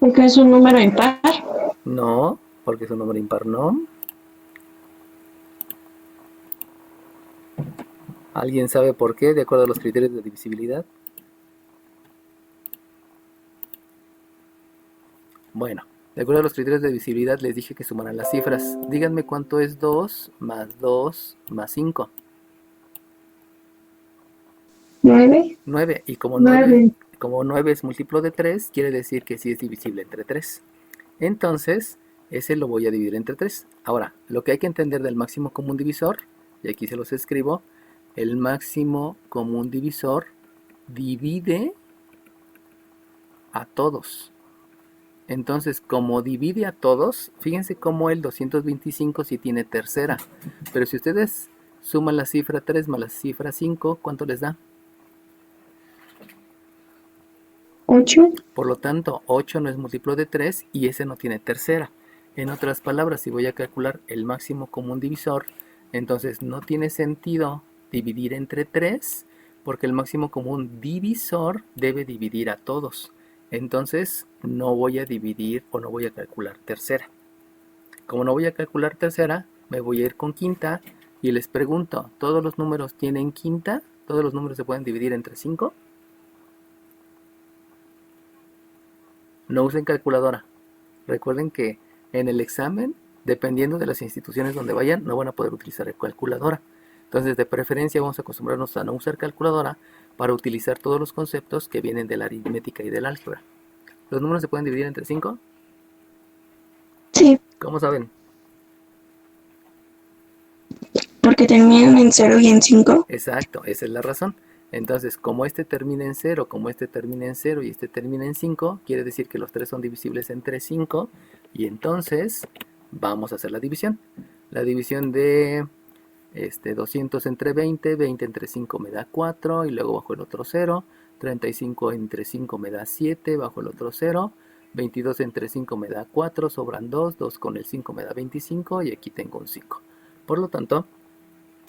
Porque es un número impar. No, porque es un número impar, no. ¿Alguien sabe por qué, de acuerdo a los criterios de divisibilidad? Bueno, de acuerdo a los criterios de divisibilidad les dije que sumaran las cifras. Díganme cuánto es 2 más 5. 9. 9. Y como 9, 9. como 9 es múltiplo de 3, quiere decir que sí es divisible entre 3. Entonces, ese lo voy a dividir entre 3. Ahora, lo que hay que entender del máximo común divisor, y aquí se los escribo, el máximo común divisor divide a todos. Entonces, como divide a todos, fíjense cómo el 225 sí tiene tercera. Pero si ustedes suman la cifra 3 más la cifra 5, ¿cuánto les da? 8. Por lo tanto, 8 no es múltiplo de 3 y ese no tiene tercera. En otras palabras, si voy a calcular el máximo común divisor, entonces no tiene sentido dividir entre 3 porque el máximo común divisor debe dividir a todos. Entonces no voy a dividir o no voy a calcular tercera. Como no voy a calcular tercera, me voy a ir con quinta y les pregunto, ¿todos los números tienen quinta? ¿Todos los números se pueden dividir entre 5? No usen calculadora. Recuerden que en el examen, dependiendo de las instituciones donde vayan, no van a poder utilizar calculadora. Entonces, de preferencia vamos a acostumbrarnos a no usar calculadora para utilizar todos los conceptos que vienen de la aritmética y del álgebra. ¿Los números se pueden dividir entre 5? Sí, ¿Cómo saben? porque terminan en 0 y en 5. Exacto, esa es la razón. Entonces, como este termina en 0, como este termina en 0 y este termina en 5, quiere decir que los tres son divisibles entre 5 y entonces vamos a hacer la división. La división de 200 entre 20, 20 entre 5 me da 4 y luego bajo el otro 0, 35 entre 5 me da 7, bajo el otro 0, 22 entre 5 me da 4, sobran 2, 2 con el 5 me da 25 y aquí tengo un 5. Por lo tanto,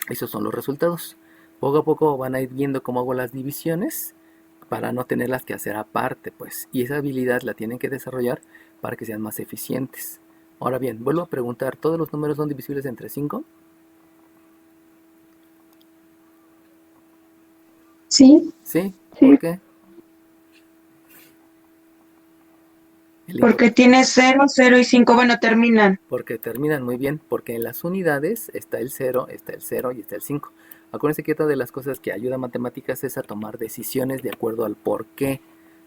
esos son los resultados. Poco a poco van a ir viendo cómo hago las divisiones para no tenerlas que hacer aparte, pues. Y esa habilidad la tienen que desarrollar para que sean más eficientes. Ahora bien, vuelvo a preguntar, ¿todos los números son divisibles entre 5? Sí, ¿Sí? ¿Por qué? porque tiene 0, 0 y 5. Bueno, terminan. Porque terminan muy bien, porque en las unidades está el 0 y está el 5. Acuérdense que otra de las cosas que ayuda a matemáticas es a tomar decisiones de acuerdo al por qué.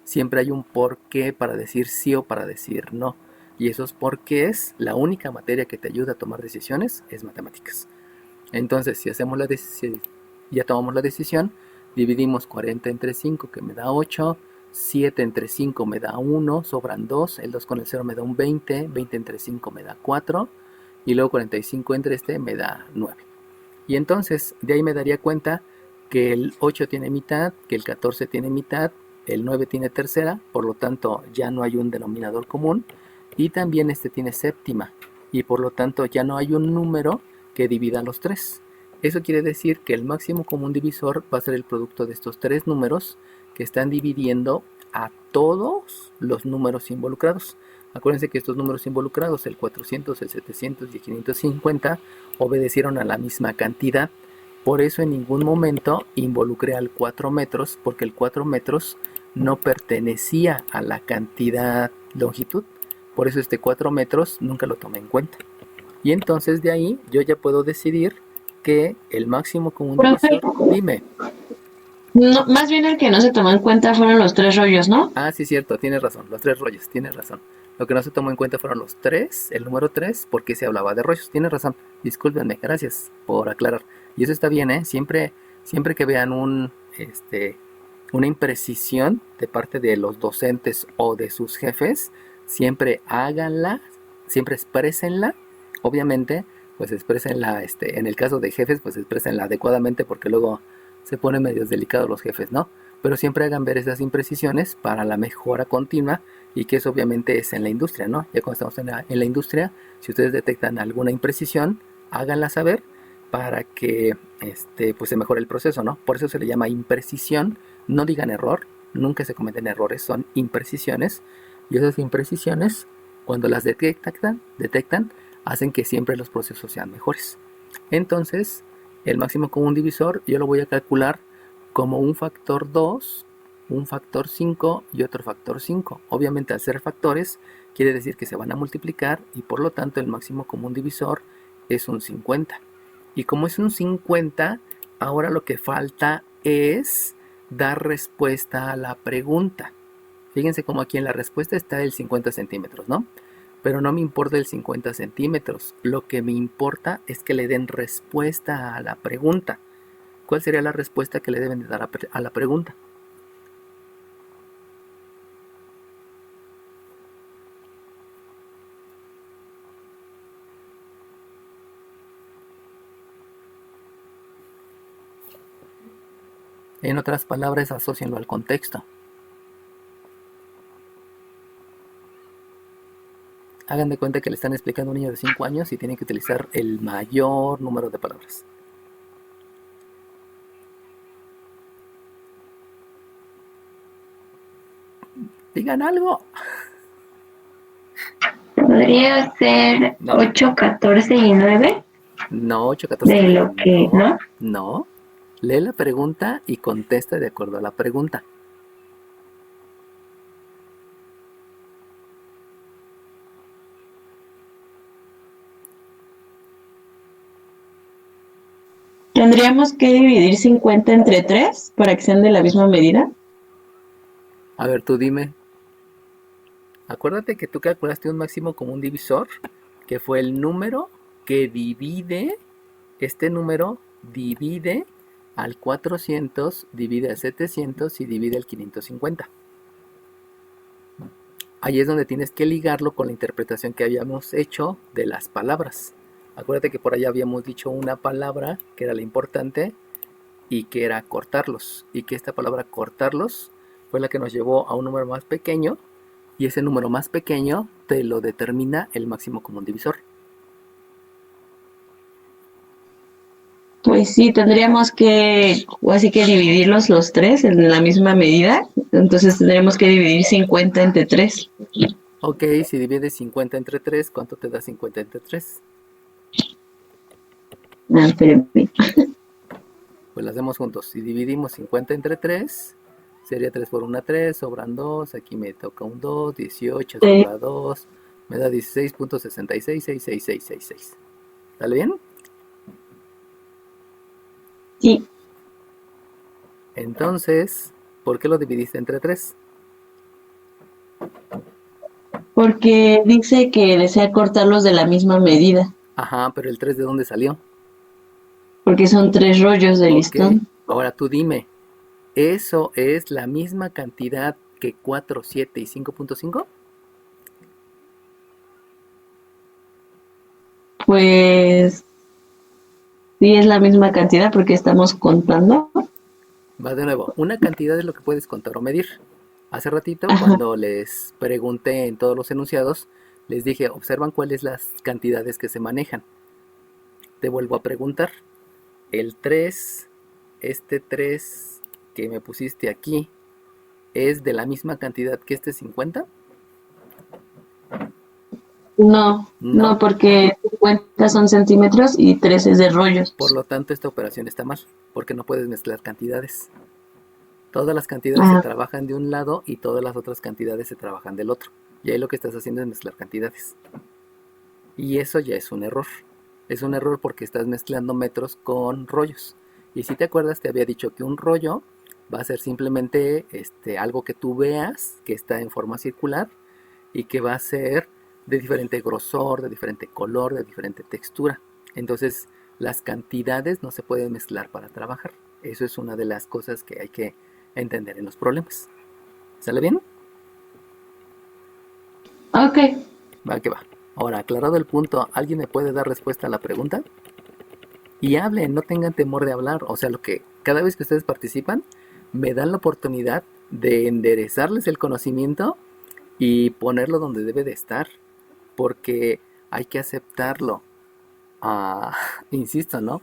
Siempre hay un por qué para decir sí o para decir no. Y esos porqués, la única materia que te ayuda a tomar decisiones es matemáticas. Entonces, si hacemos ya tomamos la decisión, dividimos 40 entre 5 que me da 8, 7 entre 5 me da 1, sobran 2, el 2 con el 0 me da un 20, 20 entre 5 me da 4 y luego 45 entre este me da 9. Y entonces de ahí me daría cuenta que el 8 tiene mitad, que el 14 tiene mitad, el 9 tiene tercera, por lo tanto ya no hay un denominador común y también este tiene séptima y por lo tanto ya no hay un número que divida los tres. Eso quiere decir que el máximo común divisor va a ser el producto de estos tres números que están dividiendo a todos los números involucrados. Acuérdense que estos números involucrados, el 400, el 700 y el 550, obedecieron a la misma cantidad. Por eso en ningún momento involucré al 4 metros, porque el 4 metros no pertenecía a la cantidad longitud. Por eso este 4 metros nunca lo tomé en cuenta. Y entonces de ahí yo ya puedo decidir que el máximo común Profe, divisor, dime. no, más bien el que no se tomó en cuenta fueron los 3 rollos, ¿no? Ah, sí, cierto, tienes razón, los tres rollos, tienes razón. Lo que no se tomó en cuenta fueron los tres, el número 3, porque se hablaba de rollos. Tienes razón, discúlpenme, gracias por aclarar. Y eso está bien, ¿eh? Siempre que vean una imprecisión de parte de los docentes o de sus jefes, siempre háganla, siempre exprésenla. Obviamente, pues exprésenla, en el caso de jefes, pues exprésenla adecuadamente porque luego se ponen medios delicados los jefes, ¿no? Pero siempre hagan ver esas imprecisiones para la mejora continua y que eso obviamente es en la industria, ¿no? Ya cuando estamos en la industria, si ustedes detectan alguna imprecisión, háganla saber para que pues se mejore el proceso, ¿no? Por eso se le llama imprecisión, no digan error, nunca se cometen errores, son imprecisiones, Y esas imprecisiones, cuando las detectan, hacen que siempre los procesos sean mejores. Entonces, el máximo común divisor yo lo voy a calcular como un factor 2, un factor 5 y otro factor 5. Obviamente, al ser factores, quiere decir que se van a multiplicar y por lo tanto el máximo común divisor es un 50. Y como es un 50, ahora lo que falta es dar respuesta a la pregunta. Fíjense como aquí en la respuesta está el 50 centímetros, ¿no? Pero no me importa el 50 centímetros. Lo que me importa es que le den respuesta a la pregunta. ¿Cuál sería la respuesta que le deben de dar a la pregunta? En otras palabras, asócienlo al contexto. Hagan de cuenta que le están explicando a un niño de 5 años y tienen que utilizar el mayor número de palabras. Digan algo. Podría ser No. 8, 14 y 9 No, 8, 14. de lo que, ¿no? No. Lee la pregunta y contesta de acuerdo a la pregunta. ¿Tendríamos que dividir 50 entre 3 para que sean de la misma medida? A ver, tú dime. Acuérdate que tú calculaste un máximo común divisor, que fue el número que divide, este número divide al 400, divide al 700 y divide al 550. Ahí es donde tienes que ligarlo con la interpretación que habíamos hecho de las palabras. Acuérdate que por allá habíamos dicho una palabra que era la importante y que era cortarlos. Y que esta palabra cortarlos fue la que nos llevó a un número más pequeño. Y ese número más pequeño te lo determina el máximo común divisor. Pues sí, tendríamos que, o así que dividirlos los tres en la misma medida. Entonces tendríamos que dividir 50 entre 3. Ok, si divides 50 entre 3, ¿cuánto te da 50 entre 3? Ah, espérame. Pues lo hacemos juntos. Si dividimos 50 entre 3, sería 3 por 1, 3, sobran 2. Aquí me toca un 2, 18 sobra 2. Me da 16.666666. ¿Sale bien? Sí, Entonces, ¿por qué lo dividiste entre 3? porque dice que desea cortarlos de la misma medida, Ajá, pero el 3 ¿de dónde salió? porque son 3 rollos de Ok, listón. ahora tú dime, ¿eso es la misma cantidad que 4, 7 y 5.5? Pues sí es la misma cantidad porque estamos contando. Va de nuevo, una cantidad es lo que puedes contar o medir. Hace ratito, Ajá. cuando les pregunté en todos los enunciados, les dije, observan cuáles las cantidades que se manejan. Te vuelvo a preguntar, el 3, este 3 que me pusiste aquí, ¿es de la misma cantidad que este 50? No, No, no, porque 50 son centímetros y 3 es de rollos. por lo tanto esta operación está mal, porque no puedes mezclar cantidades. Todas las cantidades se Ah, trabajan de un lado y todas las otras cantidades se trabajan del otro. Y ahí lo que estás haciendo es mezclar cantidades. Y eso ya es un error. Es un error porque estás mezclando metros con rollos. Y si te acuerdas, te había dicho que un rollo va a ser simplemente algo que tú veas que está en forma circular y que va a ser de diferente grosor, de diferente color, de diferente textura. Entonces, las cantidades no se pueden mezclar para trabajar. Eso es una de las cosas que hay que entender en los problemas. ¿Sale bien? ok. Va que va. Ahora, aclarado el punto, ¿alguien me puede dar respuesta a la pregunta? Y hablen, no tengan temor de hablar. O sea, lo que cada vez que ustedes participan, me dan la oportunidad de enderezarles el conocimiento y ponerlo donde debe de estar. Porque hay que aceptarlo. Ah, insisto, ¿no?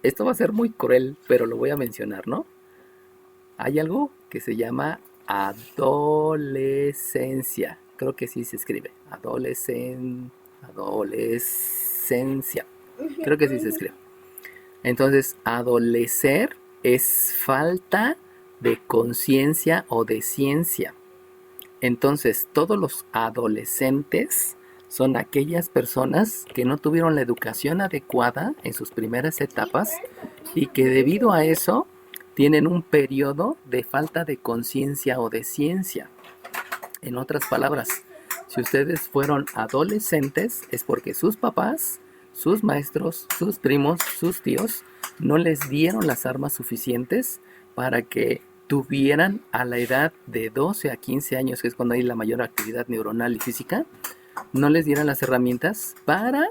Esto va a ser muy cruel, pero lo voy a mencionar, ¿no? Hay algo que se llama adolescencia. Creo que sí se escribe. Adolescencia. Creo que sí se escribe. Entonces, adolecer es falta de conciencia o de ciencia. Entonces, todos los adolescentes son aquellas personas que no tuvieron la educación adecuada en sus primeras etapas y que debido a eso tienen un periodo de falta de conciencia o de ciencia. En otras palabras, si ustedes fueron adolescentes es porque sus papás, sus maestros, sus primos, sus tíos no les dieron las armas suficientes para que tuvieran a la edad de 12 a 15 años, que es cuando hay la mayor actividad neuronal y física, no les dieran las herramientas para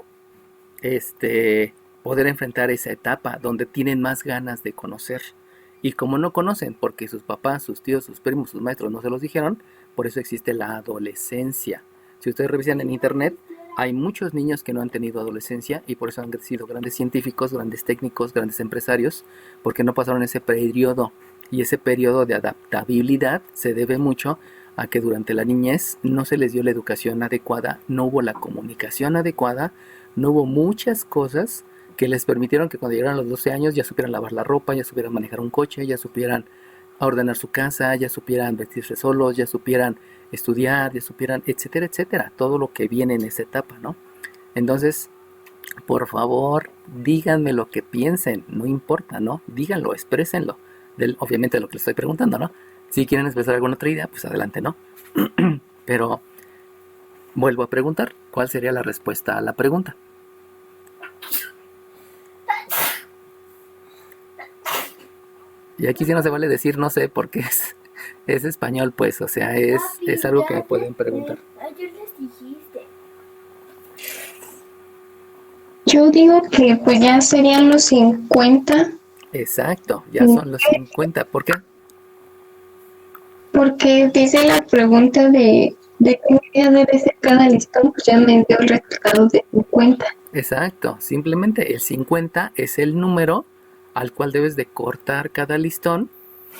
poder enfrentar esa etapa donde tienen más ganas de conocer. Y como no conocen, porque sus papás, sus tíos, sus primos, sus maestros no se los dijeron, por eso existe la adolescencia. Si ustedes revisan en internet, hay muchos niños que no han tenido adolescencia y por eso han sido grandes científicos, grandes técnicos, grandes empresarios, porque no pasaron ese periodo. Y ese periodo de adaptabilidad se debe mucho a que durante la niñez no se les dio la educación adecuada, no hubo la comunicación adecuada, no hubo muchas cosas que les permitieron que cuando llegaran a los 12 años ya supieran lavar la ropa, ya supieran manejar un coche, ya supieran ordenar su casa, ya supieran vestirse solos, ya supieran estudiar, ya supieran, etcétera, etcétera, todo lo que viene en esa etapa, ¿no? Entonces, por favor, díganme lo que piensen, no importa, ¿no? Díganlo, exprésenlo, obviamente lo que les estoy preguntando, ¿no? Si quieren expresar alguna otra idea, pues adelante, ¿no? Pero vuelvo a preguntar, ¿cuál sería la respuesta a la pregunta? Y aquí sí no se vale decir no sé porque es español, pues, o sea, es algo que me pueden preguntar. Ayer les dijiste. Yo digo que pues ya serían los 50, Exacto, ya son los 50. ¿Por qué? porque dice la pregunta de qué medida debe ser cada listón, pues ya me dio el resultado de 50. Exacto, simplemente el 50 es el número al cual debes de cortar cada listón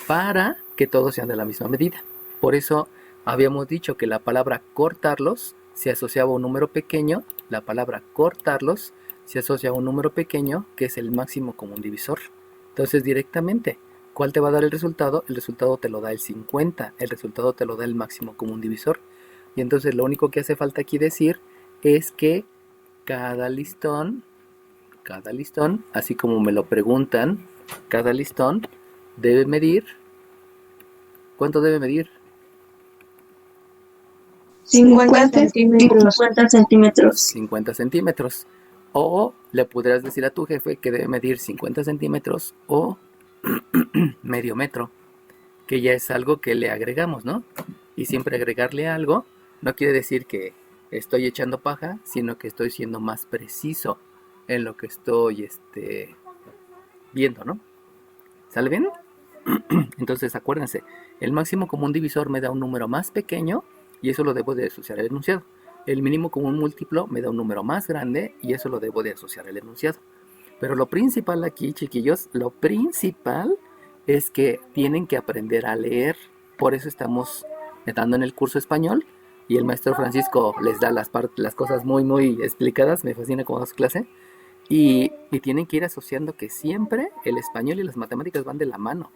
para que todos sean de la misma medida. Por eso habíamos dicho que la palabra cortarlos se asociaba a un número pequeño, la palabra cortarlos se asocia a un número pequeño que es el máximo común divisor. Entonces directamente, ¿cuál te va a dar el resultado? El resultado te lo da el 50, el resultado te lo da el máximo común divisor. Y entonces lo único que hace falta aquí decir es que cada listón, así como me lo preguntan, cada listón debe medir, ¿cuánto debe medir? 50 centímetros. 50 centímetros. 50 centímetros. O le podrás decir a tu jefe que debe medir 50 centímetros o medio metro, que ya es algo que le agregamos, ¿no? Y siempre agregarle algo no quiere decir que estoy echando paja, sino que estoy siendo más preciso en lo que estoy viendo, ¿no? ¿Sale bien? Entonces acuérdense, el máximo común divisor me da un número más pequeño y eso lo debo de asociar al enunciado. El mínimo común múltiplo me da un número más grande y eso lo debo de asociar al enunciado. Pero lo principal aquí, chiquillos, lo principal es que tienen que aprender a leer. Por eso estamos dando en el curso español y el maestro Francisco les da las cosas muy, muy explicadas. Me fascina cómo da su clase. Y tienen que ir asociando que siempre el español y las matemáticas van de la mano.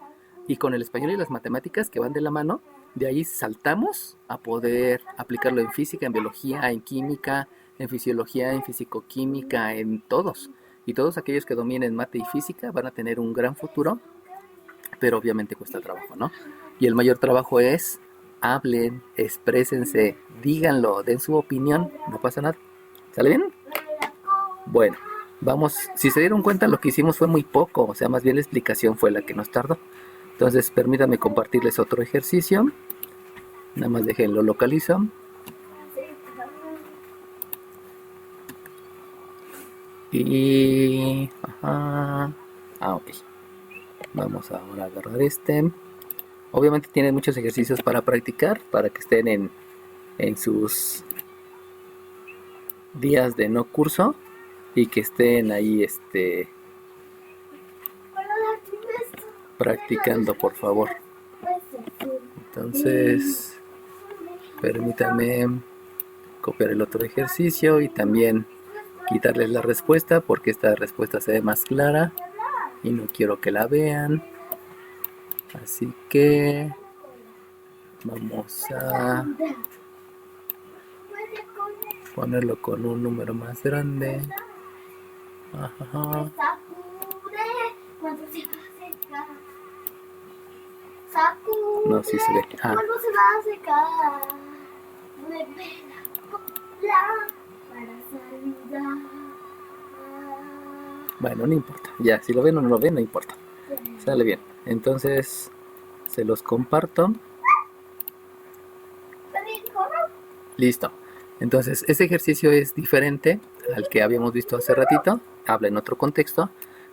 Y con el español y las matemáticas que van de la mano, de ahí saltamos a poder aplicarlo en física, en biología, en química, en fisiología, en fisicoquímica, en todos. Y todos aquellos que dominen mate y física van a tener un gran futuro, pero obviamente cuesta trabajo, ¿no? Y el mayor trabajo es hablen, exprésense, díganlo, den su opinión, no pasa nada. ¿Sale bien? Bueno, vamos, si se dieron cuenta lo que hicimos fue muy poco, o sea, más bien la explicación fue la que nos tardó. Entonces permítanme compartirles otro ejercicio, nada más déjenlo localizo. Y... ok. Vamos ahora a agarrar este. Obviamente tienen muchos ejercicios para practicar, para que estén en sus días de no curso y que estén ahí practicando, por favor. Entonces, permítanme copiar el otro ejercicio y también quitarles la respuesta porque esta respuesta se ve más clara y no quiero que la vean. Así que vamos a ponerlo con un número más grande. Ajá. No, sí se ve. Ah. Bueno, no importa. Ya, si lo ven o no lo ven, no importa. Sale bien. Entonces, se los comparto. Listo. Entonces, este ejercicio es diferente al que habíamos visto hace ratito. Habla en otro contexto.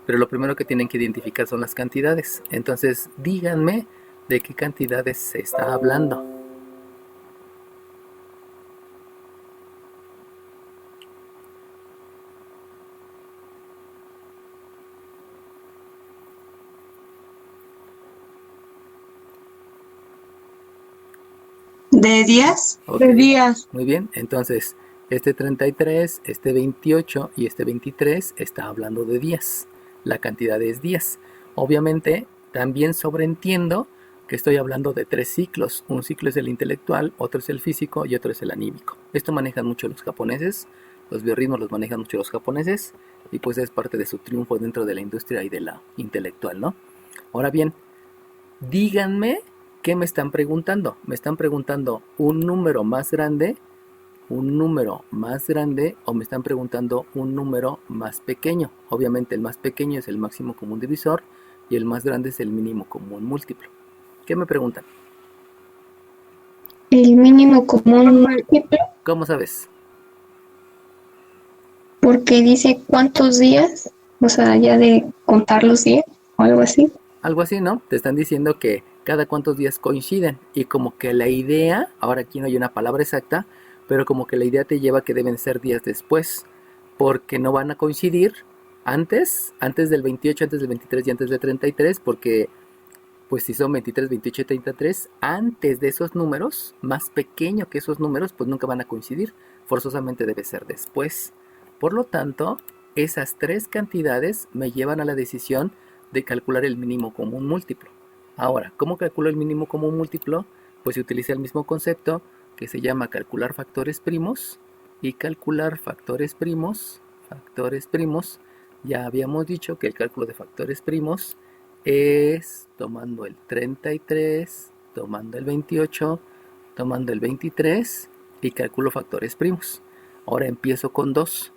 Pero lo primero que tienen que identificar son las cantidades. Entonces, díganme de qué cantidades se está hablando. ¿De días? Ok. De días. Muy bien, entonces este 33, este 28 y este 23 está hablando de días. La cantidad es días. Obviamente también sobreentiendo que estoy hablando de 3 ciclos. Un ciclo es el intelectual, otro es el físico y otro es el anímico. Esto manejan mucho los japoneses. Los biorritmos los manejan mucho los japoneses y pues es parte de su triunfo dentro de la industria y de la intelectual, ¿no? Ahora bien, díganme qué me están preguntando. Me están preguntando un número más grande o me están preguntando un número más pequeño. Obviamente el más pequeño es el máximo común divisor y el más grande es el mínimo común múltiplo. ¿Qué me preguntan? El mínimo común múltiplo, ¿Cómo sabes? porque dice cuántos días, o sea, ya de contar los días o algo así. Algo así, ¿no? Te están diciendo que cada cuántos días coinciden y como que la idea, ahora aquí no hay una palabra exacta, pero como que la idea te lleva a que deben ser días después, porque no van a coincidir antes del 28, antes del 23 y antes del 33, porque pues si son 23, 28 y 33, antes de esos números, más pequeño que esos números, pues nunca van a coincidir, forzosamente debe ser después. Por lo tanto, esas tres cantidades me llevan a la decisión de calcular el mínimo común múltiplo. Ahora, ¿cómo calculo el mínimo común múltiplo? Pues se utiliza el mismo concepto que se llama calcular factores primos y calcular factores primos. Ya habíamos dicho que el cálculo de factores primos es tomando el 33, tomando el 28, tomando el 23 y calculo factores primos. Ahora empiezo con 2.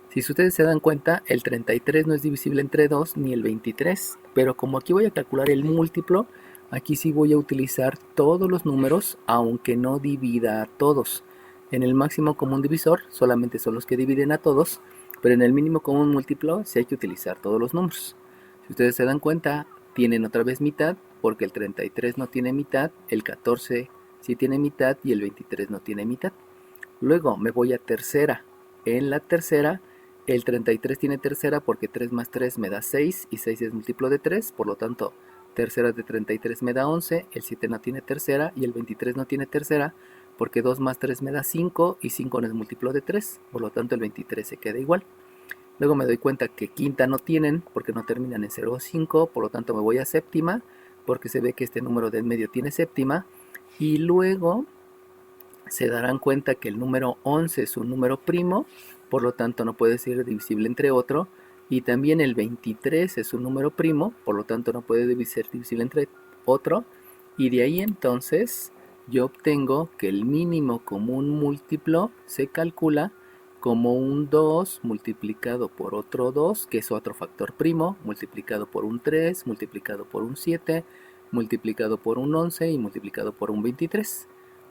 Si ustedes se dan cuenta, el 33 no es divisible entre 2 ni el 23, pero como aquí voy a calcular el múltiplo, aquí sí voy a utilizar todos los números, aunque no divida a todos. En el máximo común divisor solamente son los que dividen a todos, pero en el mínimo común múltiplo sí hay que utilizar todos los números. Si ustedes se dan cuenta, tienen otra vez mitad, porque el 33 no tiene mitad, el 14 sí tiene mitad y el 23 no tiene mitad. Luego me voy a tercera. En la tercera, el 33 tiene tercera porque 3 más 3 me da 6 y 6 es múltiplo de 3, por lo tanto, tercera de 33 me da 11, el 7 no tiene tercera y el 23 no tiene tercera porque 2 más 3 me da 5 y 5 no es múltiplo de 3, por lo tanto el 23 se queda igual. Luego me doy cuenta que quinta no tienen porque no terminan en 0 o 5, por lo tanto me voy a séptima porque se ve que este número de en medio tiene séptima. Y luego se darán cuenta que el número 11 es un número primo, por lo tanto no puede ser divisible entre otro. Y también el 23 es un número primo, por lo tanto no puede ser divisible entre otro. Y de ahí entonces yo obtengo que el mínimo común múltiplo se calcula como un 2 multiplicado por otro 2, que es otro factor primo, multiplicado por un 3, multiplicado por un 7, multiplicado por un 11 y multiplicado por un 23.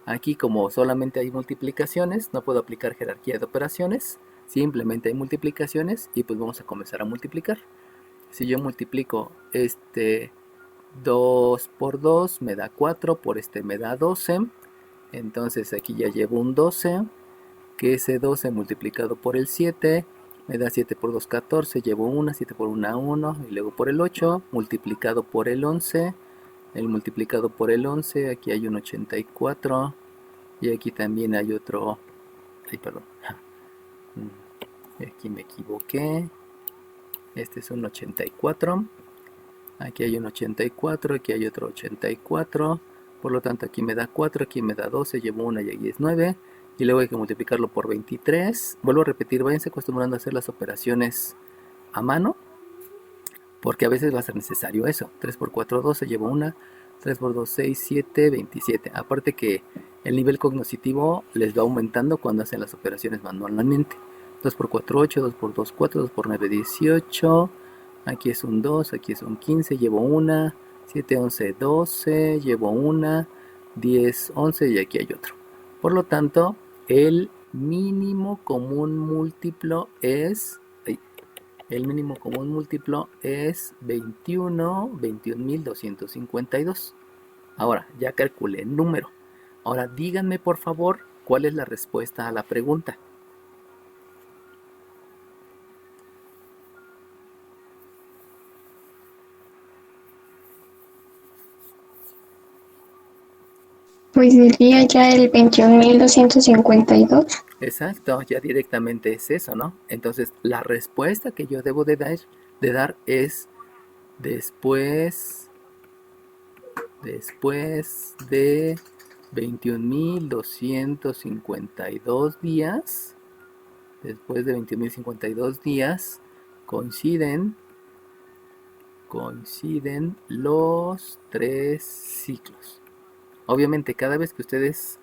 Aquí como solamente hay multiplicaciones, no puedo aplicar jerarquía de operaciones, simplemente hay multiplicaciones y pues vamos a comenzar a multiplicar. Si yo multiplico este 2 por 2 me da 4, por este me da 12, entonces aquí ya llevo un 12, que ese 12 multiplicado por el 7 me da 7 por 2, 14, llevo 1, 7 por 1, 1, y luego por el 8, multiplicado por el 11, el multiplicado por el 11, aquí hay un 84 y aquí también hay otro, ay, perdón, aquí me equivoqué, este es un 84, aquí hay un 84, aquí hay otro 84, por lo tanto aquí me da 4, aquí me da 12, llevo una y aquí es 9, y luego hay que multiplicarlo por 23, vuelvo a repetir, váyanse acostumbrando a hacer las operaciones a mano, porque a veces va a ser necesario eso. 3 por 4, 12, llevo una. 3 por 2, 6, 7, 27. Aparte que el nivel cognitivo les va aumentando cuando hacen las operaciones manualmente. 2 por 4, 8, 2 por 2, 4, 2 por 9, 18. Aquí es un 2, aquí es un 15, llevo una. 7, 11, 12, llevo una. 10, 11 y aquí hay otro. Por lo tanto, el mínimo común múltiplo es... El mínimo común múltiplo es 21.252. Ahora, ya calculé el número. Ahora, díganme por favor cuál es la respuesta a la pregunta. Pues diría ya el 21.252. Exacto, ya directamente es eso, ¿no? Entonces, la respuesta que yo debo de dar es después de 21.252 días, después de 21.052 días, coinciden los 3 ciclos. Obviamente, cada vez que ustedes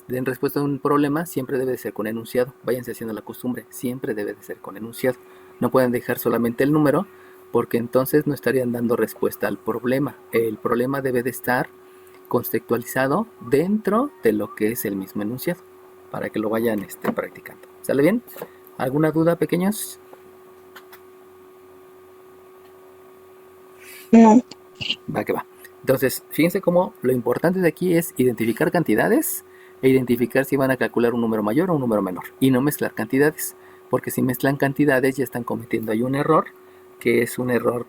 den respuesta a un problema, siempre debe de ser con enunciado. Váyanse haciendo la costumbre, siempre debe de ser con enunciado. No pueden dejar solamente el número, porque entonces no estarían dando respuesta al problema. El problema debe de estar contextualizado dentro de lo que es el mismo enunciado, para que lo vayan practicando. ¿Sale bien? ¿Alguna duda, pequeños? No. Va que va. Entonces, fíjense cómo lo importante de aquí es identificar cantidades e identificar si van a calcular un número mayor o un número menor. Y no mezclar cantidades, porque si mezclan cantidades ya están cometiendo ahí un error, que es un error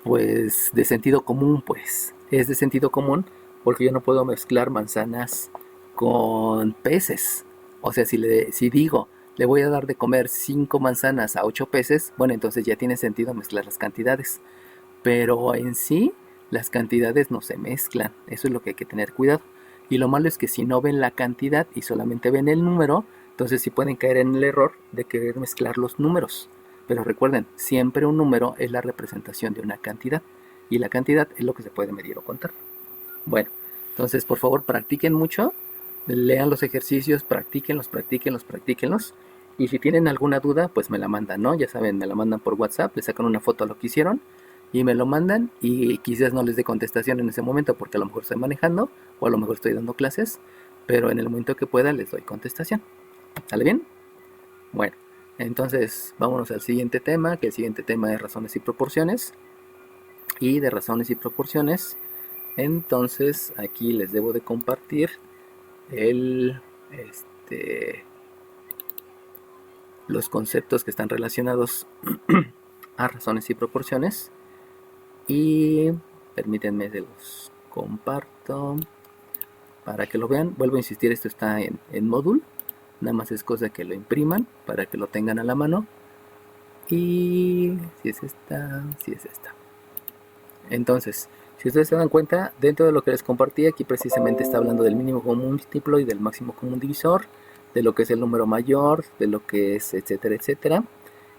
pues de sentido común, pues. Es de sentido común porque yo no puedo mezclar manzanas con peces. O sea, si digo, le voy a dar de comer 5 manzanas a 8 peces, bueno, entonces ya tiene sentido mezclar las cantidades. Pero en sí, las cantidades no se mezclan. Eso es lo que hay que tener cuidado. Y lo malo es que si no ven la cantidad y solamente ven el número, entonces sí pueden caer en el error de querer mezclar los números. Pero recuerden, siempre un número es la representación de una cantidad. Y la cantidad es lo que se puede medir o contar. Bueno, entonces por favor practiquen mucho. Lean los ejercicios, practíquenlos. Y si tienen alguna duda, pues me la mandan, ¿no? Ya saben, me la mandan por WhatsApp, le sacan una foto a lo que hicieron y me lo mandan, y quizás no les dé contestación en ese momento porque a lo mejor estoy manejando o a lo mejor estoy dando clases, pero en el momento que pueda les doy contestación. ¿Sale bien? Bueno, entonces vámonos al siguiente tema, que el siguiente tema es razones y proporciones. Y de razones y proporciones, entonces aquí les debo de compartir los conceptos que están relacionados a razones y proporciones. Y permítanme, se los comparto para que lo vean. Vuelvo a insistir, esto está en Moodle. Nada más es cosa que lo impriman para que lo tengan a la mano. Y si es esta. Entonces, si ustedes se dan cuenta, dentro de lo que les compartí, aquí precisamente está hablando del mínimo común múltiplo y del máximo común divisor, de lo que es el número mayor, de lo que es etcétera, etcétera.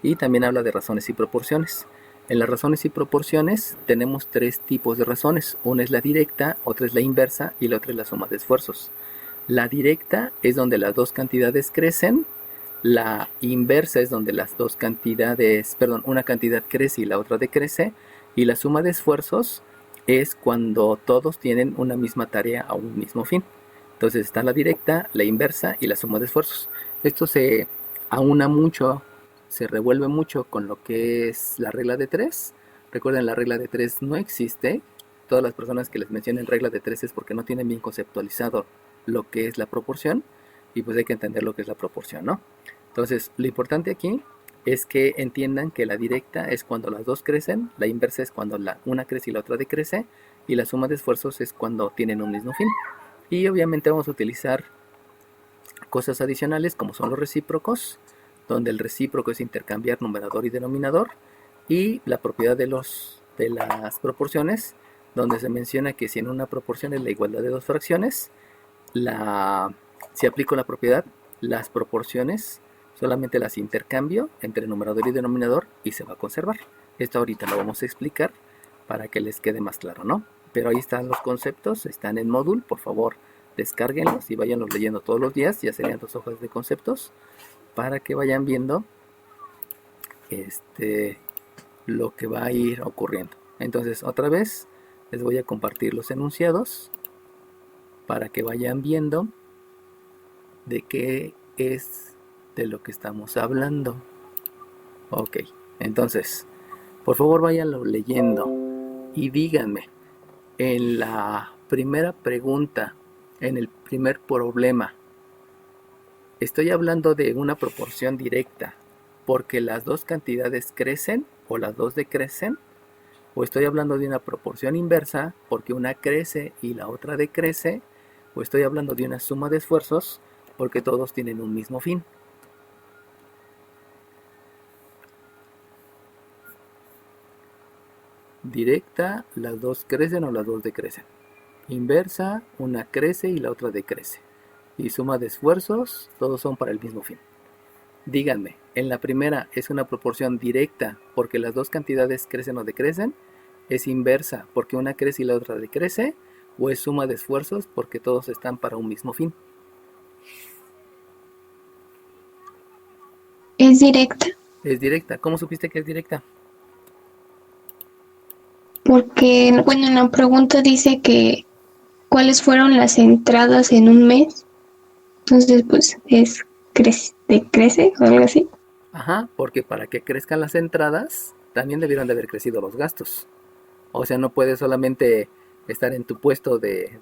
Y también habla de razones y proporciones. En las razones y proporciones tenemos 3 tipos de razones. Una es la directa, otra es la inversa y la otra es la suma de esfuerzos. La directa es donde las dos cantidades crecen. La inversa es donde las dos cantidades, una cantidad crece y la otra decrece. Y la suma de esfuerzos es cuando todos tienen una misma tarea a un mismo fin. Entonces está la directa, la inversa y la suma de esfuerzos. Esto se aúna mucho, se revuelve mucho con lo que es la regla de 3. Recuerden, la regla de 3 no existe. Todas las personas que les mencionen regla de 3 es porque no tienen bien conceptualizado lo que es la proporción. Y pues hay que entender lo que es la proporción, ¿no? Entonces, lo importante aquí es que entiendan que la directa es cuando las dos crecen, la inversa es cuando una crece y la otra decrece, y la suma de esfuerzos es cuando tienen un mismo fin. Y obviamente vamos a utilizar cosas adicionales como son los recíprocos, donde el recíproco es intercambiar numerador y denominador, y la propiedad de las proporciones, donde se menciona que si en una proporción es la igualdad de dos fracciones, si aplico la propiedad, las proporciones solamente las intercambio entre numerador y denominador y se va a conservar. Esto ahorita lo vamos a explicar para que les quede más claro, ¿no? Pero ahí están los conceptos, están en Moodle, por favor descárguenlos y váyanlos leyendo todos los días, ya serían 2 hojas de conceptos, para que vayan viendo lo que va a ir ocurriendo. Entonces, otra vez, les voy a compartir los enunciados para que vayan viendo de qué es de lo que estamos hablando. Ok, entonces, por favor váyanlo leyendo y díganme, en la primera pregunta, en el primer problema, estoy hablando de una proporción directa porque las dos cantidades crecen o las dos decrecen, o estoy hablando de una proporción inversa porque una crece y la otra decrece, o estoy hablando de una suma de esfuerzos porque todos tienen un mismo fin. Directa, las dos crecen o las dos decrecen. Inversa, una crece y la otra decrece. Y suma de esfuerzos, todos son para el mismo fin. Díganme, en la primera es una proporción directa porque las dos cantidades crecen o decrecen, es inversa porque una crece y la otra decrece, o es suma de esfuerzos porque todos están para un mismo fin. Es directa, Es directa. ¿Cómo supiste que es directa? porque, bueno, en la pregunta dice que cuáles fueron las entradas en un mes. Entonces, pues, decrece o algo así. Ajá, porque para que crezcan las entradas, también debieron de haber crecido los gastos. O sea, no puedes solamente estar en tu puesto de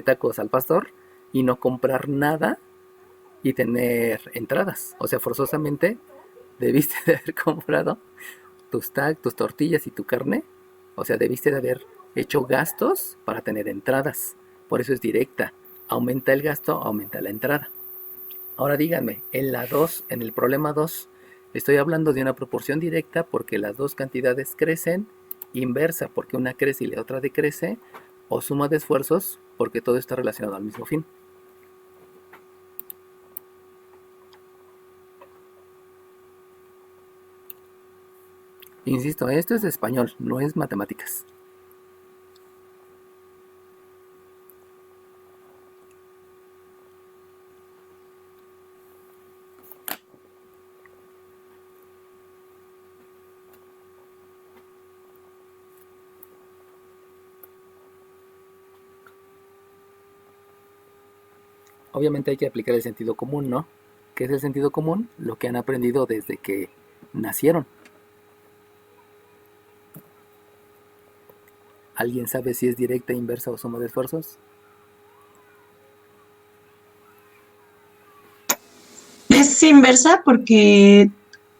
tacos al pastor y no comprar nada y tener entradas. O sea, forzosamente debiste de haber comprado tus tortillas y tu carne. O sea, debiste de haber hecho gastos para tener entradas. Por eso es directa. Aumenta el gasto, aumenta la entrada. Ahora díganme, en el problema 2, estoy hablando de una proporción directa porque las dos cantidades crecen, inversa porque una crece y la otra decrece, o suma de esfuerzos porque todo está relacionado al mismo fin. Insisto, esto es de español, no es matemáticas. Obviamente hay que aplicar el sentido común, ¿no? ¿Qué es el sentido común? Lo que han aprendido desde que nacieron. ¿Alguien sabe si es directa, inversa o suma de esfuerzos? Es inversa porque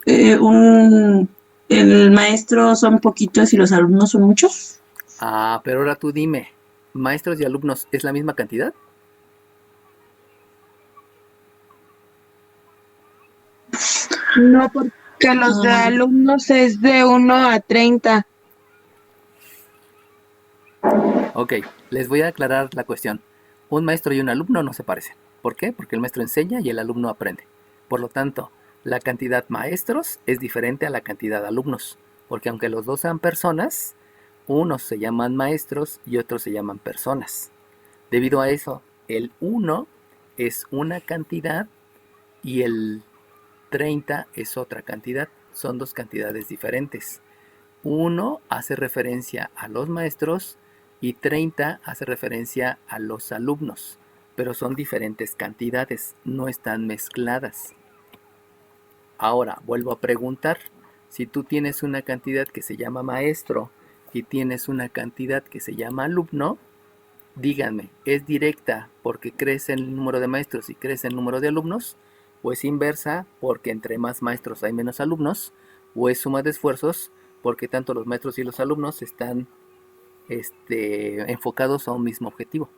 el maestro son poquitos y los alumnos son muchos. Ah, pero ahora tú dime, ¿maestros y alumnos es la misma cantidad? No, porque los de alumnos es de 1 a 30. Ok, les voy a aclarar la cuestión. Un maestro y un alumno no se parecen. ¿Por qué? Porque el maestro enseña y el alumno aprende. Por lo tanto, la cantidad maestros es diferente a la cantidad alumnos. Porque aunque los dos sean personas, unos se llaman maestros y otros se llaman personas. Debido a eso, el 1 es una cantidad y el 30 es otra cantidad. Son dos cantidades diferentes. 1 hace referencia a los maestros y 30 hace referencia a los alumnos, pero son diferentes cantidades, no están mezcladas. Ahora, vuelvo a preguntar, si tú tienes una cantidad que se llama maestro y tienes una cantidad que se llama alumno, díganme, ¿es directa porque crece el número de maestros y crece el número de alumnos? o es inversa porque entre más maestros hay menos alumnos, o es suma de esfuerzos porque tanto los maestros y los alumnos están enfocados a un mismo objetivo.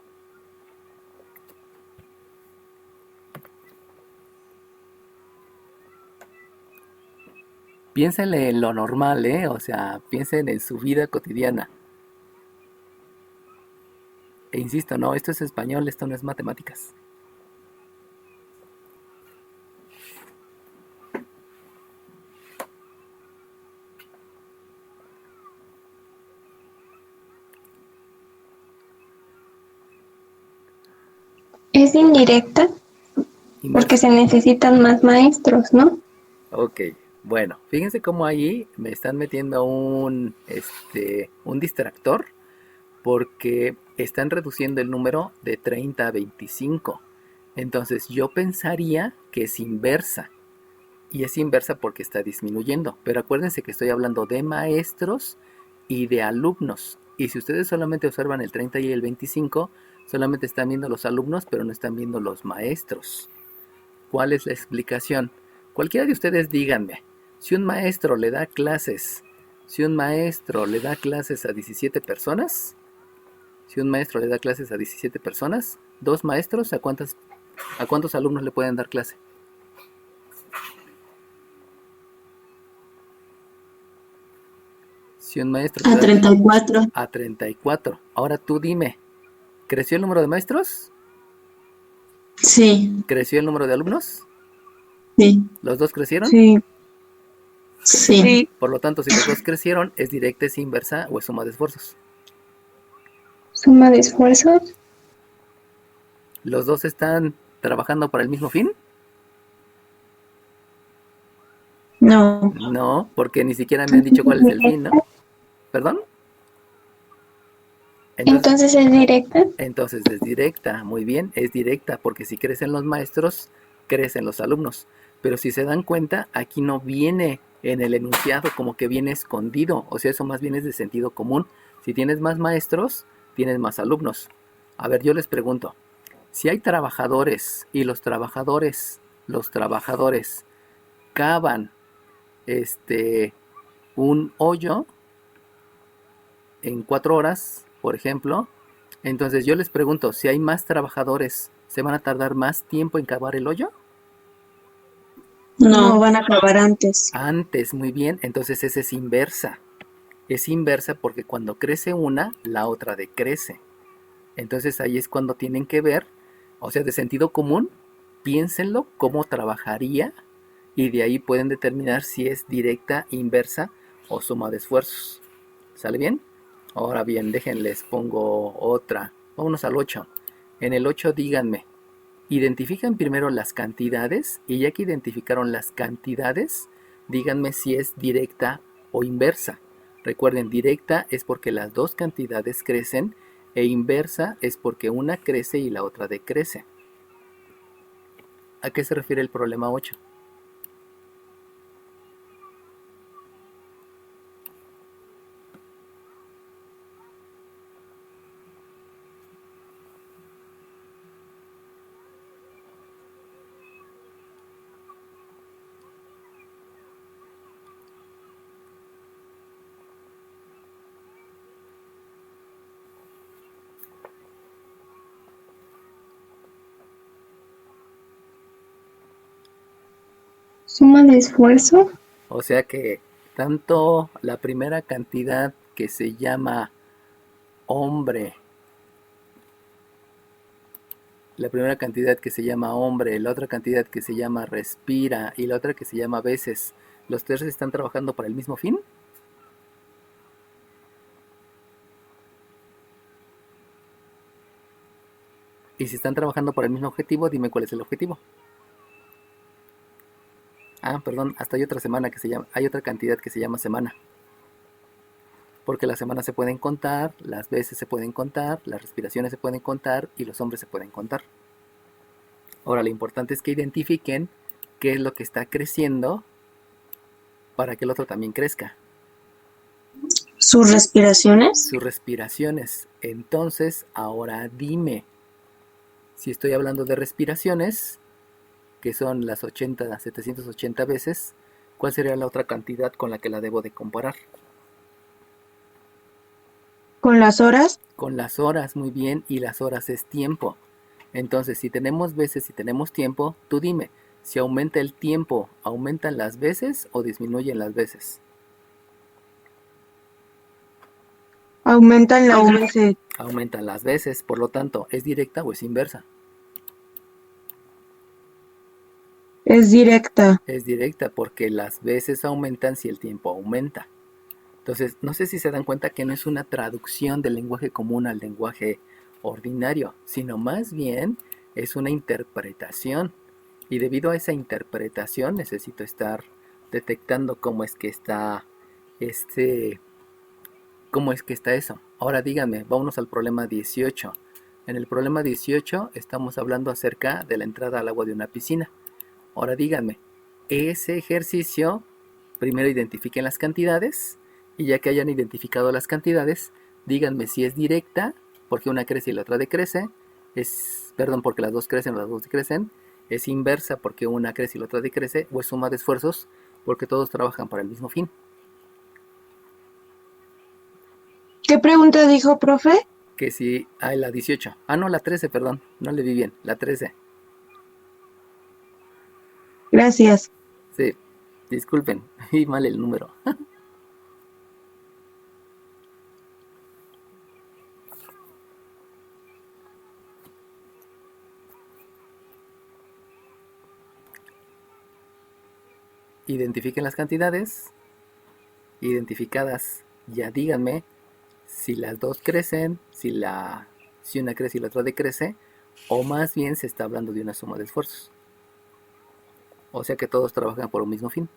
Piensen en lo normal, o sea, piensen en su vida cotidiana. E insisto, no, esto es español, esto no es matemáticas. Es indirecta porque se necesitan más maestros, ¿no? Ok, bueno, fíjense cómo ahí me están metiendo un distractor porque están reduciendo el número de 30 a 25. Entonces yo pensaría que es inversa. Y es inversa porque está disminuyendo. Pero acuérdense que estoy hablando de maestros y de alumnos. Y si ustedes solamente observan el 30 y el 25, solamente están viendo los alumnos, pero no están viendo los maestros. ¿Cuál es la explicación? Cualquiera de ustedes díganme, si un maestro le da clases, a 17 personas, dos maestros, ¿a cuántos alumnos le pueden dar clase? Si un maestro A 34. a 34. Ahora tú dime, ¿creció el número de maestros? Sí, ¿Creció el número de alumnos? sí, ¿Los dos crecieron? Sí, sí. sí, Por lo tanto, si los dos crecieron, ¿es directa, es inversa o es suma de esfuerzos? Suma de esfuerzos. ¿Los dos están trabajando para el mismo fin? No, No, porque ni siquiera me han dicho cuál es el fin, ¿no? ¿Perdón? Entonces es directa. Entonces es directa, muy bien, es directa, porque si crecen los maestros, crecen los alumnos. Pero si se dan cuenta, aquí no viene en el enunciado, como que viene escondido. O sea, eso más bien es de sentido común. Si tienes más maestros, tienes más alumnos. A ver, yo les pregunto, si hay trabajadores y los trabajadores cavan un hoyo en 4 horas, por ejemplo, entonces yo les pregunto, si hay más trabajadores, ¿se van a tardar más tiempo en cavar el hoyo? no, van a acabar antes. Antes, muy bien, entonces esa es inversa. Es inversa porque cuando crece una, la otra decrece. Entonces ahí es cuando tienen que ver, o sea, de sentido común, piénsenlo cómo trabajaría y de ahí pueden determinar si es directa, inversa o suma de esfuerzos. ¿Sale bien? Ahora bien, déjenles, pongo otra. Vámonos al 8. En el 8 díganme, identifican primero las cantidades y ya que identificaron las cantidades, díganme si es directa o inversa. Recuerden, directa es porque las dos cantidades crecen e inversa es porque una crece y la otra decrece. ¿A qué se refiere el problema 8? Suma de esfuerzo. O sea que tanto la primera cantidad que se llama hombre, la otra cantidad que se llama respira y la otra que se llama veces, ¿los tres están trabajando para el mismo fin? Y si están trabajando para el mismo objetivo, dime cuál es el objetivo. Ah, perdón, hasta hay otra cantidad que se llama semana. Porque las semanas se pueden contar, las veces se pueden contar, las respiraciones se pueden contar y los hombres se pueden contar. Ahora, lo importante es que identifiquen qué es lo que está creciendo para que el otro también crezca. ¿Sus respiraciones? Sus respiraciones. Entonces, ahora dime, si estoy hablando de respiraciones, que son las 780 veces, ¿cuál sería la otra cantidad con la que la debo de comparar? ¿Con las horas? Con las horas, muy bien, y las horas es tiempo. Entonces, si tenemos veces y tenemos tiempo, tú dime, si aumenta el tiempo, ¿aumentan las veces o disminuyen las veces? Aumentan las veces. Aumentan las veces, por lo tanto, ¿es directa o es inversa? Es directa. Es directa porque las veces aumentan si el tiempo aumenta. Entonces, no sé si se dan cuenta que no es una traducción del lenguaje común al lenguaje ordinario, sino más bien es una interpretación. Y debido a esa interpretación necesito estar detectando cómo es que está eso. Ahora díganme, vámonos al problema 18. En el problema 18 estamos hablando acerca de la entrada al agua de una piscina. Ahora díganme, ese ejercicio, primero identifiquen las cantidades, y ya que hayan identificado las cantidades, díganme si es directa, porque una crece y la otra decrece, porque las dos crecen o las dos decrecen, es inversa porque una crece y la otra decrece, o es suma de esfuerzos porque todos trabajan para el mismo fin. ¿Qué pregunta dijo, profe? Que si hay la 18. Ah, no, la 13, perdón, no le vi bien, la 13. Gracias. Sí, disculpen, vi mal el número. Identifiquen las cantidades. Identificadas, ya díganme si las dos crecen, si una crece y la otra decrece, o más bien se está hablando de una suma de esfuerzos. O sea que todos trabajan por un mismo fin.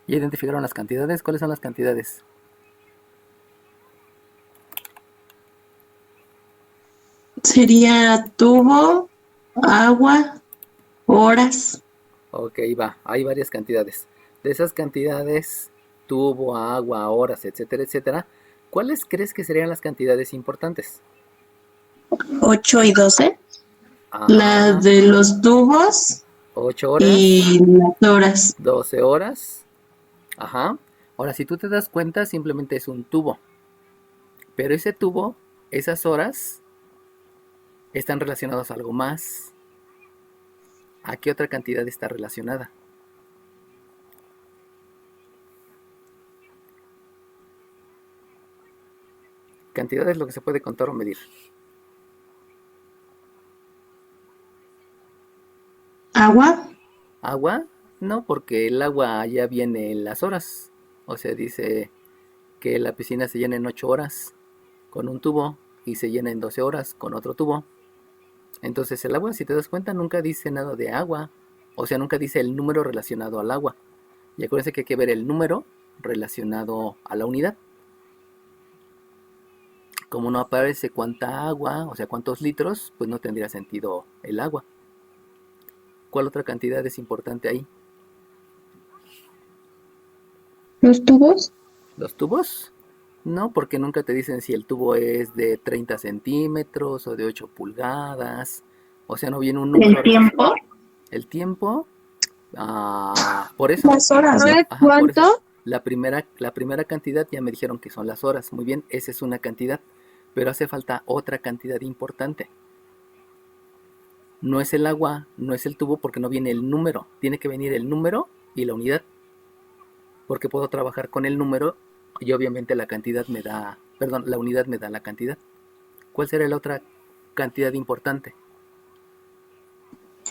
¿Ya identificaron las cantidades? ¿Cuáles son las cantidades? Sería tubo, agua, horas. Ok, va, hay varias cantidades. De esas cantidades, tubo, agua, horas, etcétera, etcétera, ¿cuáles crees que serían las cantidades importantes? 8 y 12. Ajá, Las de los tubos 8 horas, y las horas. 12 horas. Ajá. Ahora, si tú te das cuenta, simplemente es un tubo. Pero ese tubo, esas horas, están relacionadas a algo más. ¿A qué otra cantidad está relacionada? Cantidad es lo que se puede contar o medir. Agua. ¿Agua? No, porque el agua ya viene en las horas. O sea, dice que la piscina se llena en 8 horas con un tubo y se llena en 12 horas con otro tubo. Entonces el agua, si te das cuenta, nunca dice nada de agua. O sea, nunca dice el número relacionado al agua. Y acuérdense que hay que ver el número relacionado a la unidad. Como no aparece cuánta agua, o sea, cuántos litros, pues no tendría sentido el agua. ¿Cuál otra cantidad es importante ahí? ¿Los tubos? ¿Los tubos? No, porque nunca te dicen si el tubo es de 30 centímetros o de 8 pulgadas. O sea, no viene un número. ¿El tiempo? El tiempo, por eso. Las horas. ¿No es Ajá, por eso. cuánto? La primera cantidad ya me dijeron que son las horas. Muy bien, esa es una cantidad. Pero hace falta otra cantidad importante. No es el agua, no es el tubo porque no viene el número. Tiene que venir el número y la unidad. Porque puedo trabajar con el número y obviamente la unidad me da la cantidad. ¿Cuál será la otra cantidad importante?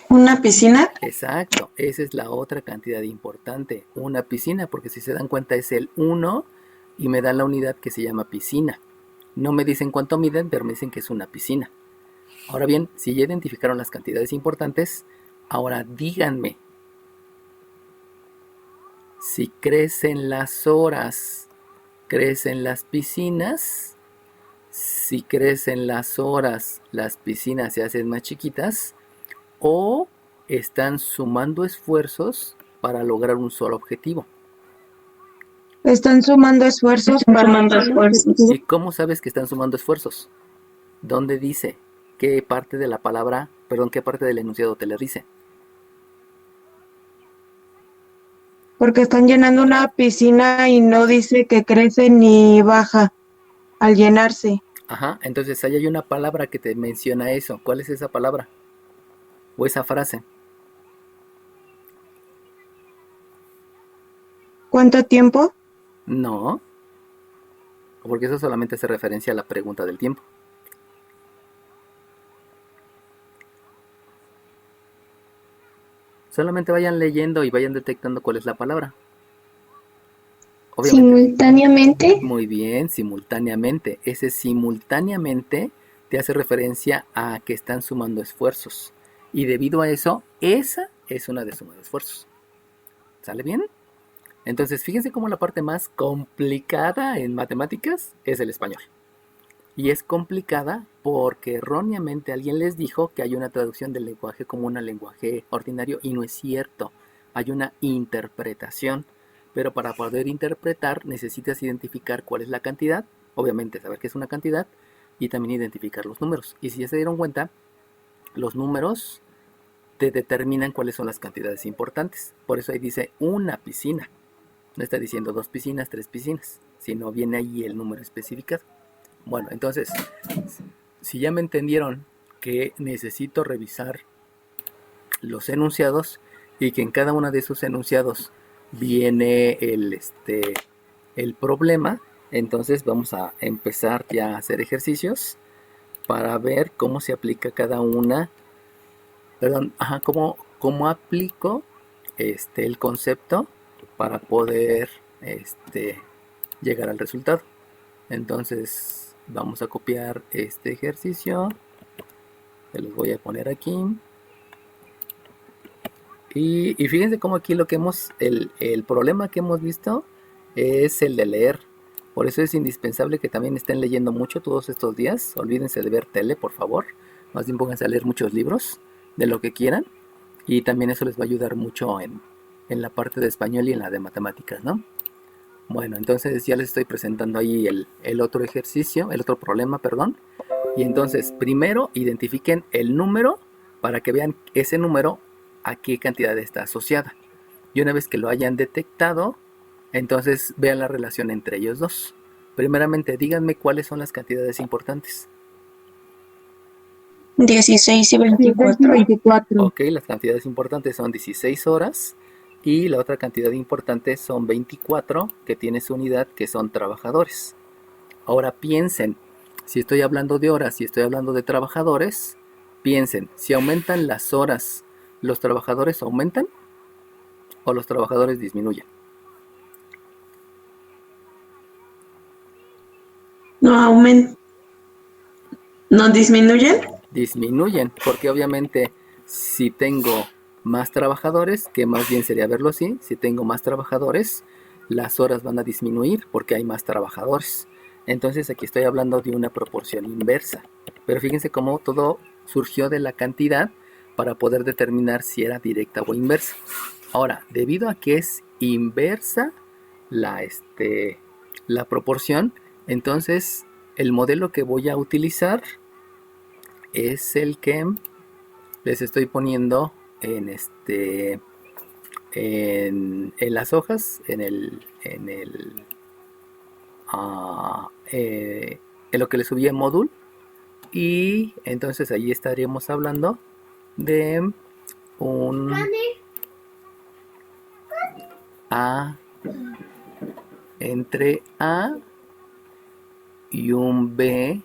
Una piscina. Exacto, esa es la otra cantidad importante. Una piscina, porque si se dan cuenta es el 1 y me dan la unidad que se llama piscina. No me dicen cuánto miden, pero me dicen que es una piscina. Ahora bien, si ya identificaron las cantidades importantes, ahora díganme Si crecen las horas, crecen las piscinas. Si crecen las horas, las piscinas se hacen más chiquitas. O están sumando esfuerzos para lograr un solo objetivo. Están sumando esfuerzos Están para sumando esfuerzos. ¿Y cómo sabes que están sumando esfuerzos? ¿Dónde dice? ¿Qué parte de la palabra, perdón, qué parte del enunciado te le dice? porque están llenando una piscina y no dice que crece ni baja al llenarse. Ajá, entonces ahí hay una palabra que te menciona eso. ¿Cuál es esa palabra? O esa frase. ¿Cuánto tiempo? No, porque eso solamente hace referencia a la pregunta del tiempo. Solamente vayan leyendo y vayan detectando cuál es la palabra. Obviamente. Simultáneamente. Muy bien, simultáneamente. Ese simultáneamente te hace referencia a que están sumando esfuerzos. Y debido a eso, esa es una de suma de esfuerzos. ¿Sale bien? Entonces, fíjense cómo la parte más complicada en matemáticas es el español. Y es complicada porque erróneamente alguien les dijo que hay una traducción del lenguaje común al lenguaje ordinario y no es cierto. Hay una interpretación, pero para poder interpretar necesitas identificar cuál es la cantidad, obviamente saber qué es una cantidad y también identificar los números. Y si ya se dieron cuenta, los números te determinan cuáles son las cantidades importantes. Por eso ahí dice una piscina. No está diciendo 2 piscinas, 3 piscinas, sino viene ahí el número especificado. Bueno, entonces, si ya me entendieron que necesito revisar los enunciados y que en cada uno de esos enunciados viene el problema, entonces vamos a empezar ya a hacer ejercicios para ver cómo se aplica cada una, cómo aplico el concepto para poder llegar al resultado. Entonces vamos a copiar este ejercicio, se los voy a poner aquí y fíjense cómo aquí lo que el problema que hemos visto es el de leer. Por eso es indispensable que también estén leyendo mucho todos estos días. Olvídense de ver tele, por favor, más bien pónganse a leer muchos libros de lo que quieran y también eso les va a ayudar mucho en la parte de español y en la de matemáticas, ¿no? Bueno, entonces ya les estoy presentando ahí el otro ejercicio, el otro problema, perdón. Y entonces, primero identifiquen el número para que vean ese número a qué cantidad está asociada. Y una vez que lo hayan detectado, entonces vean la relación entre ellos dos. Primeramente, díganme cuáles son las cantidades importantes. 16 y 24. 24. Ok, las cantidades importantes son 16 horas. Y la otra cantidad importante son 24, que tiene su unidad, que son trabajadores. Ahora piensen, si estoy hablando de horas, si estoy hablando de trabajadores, piensen, si aumentan las horas, ¿los trabajadores aumentan o los trabajadores disminuyen? No aumentan, no disminuyen. Disminuyen, porque obviamente si tengo más trabajadores, que más bien sería verlo así, si tengo más trabajadores, las horas van a disminuir porque hay más trabajadores. Entonces aquí estoy hablando de una proporción inversa. Pero fíjense cómo todo surgió de la cantidad para poder determinar si era directa o inversa. Ahora, debido a que es inversa la proporción, entonces el modelo que voy a utilizar es el que les estoy poniendo en las hojas, en lo que le subí en Moodle. Y entonces ahí estaríamos hablando de un A entre A y un B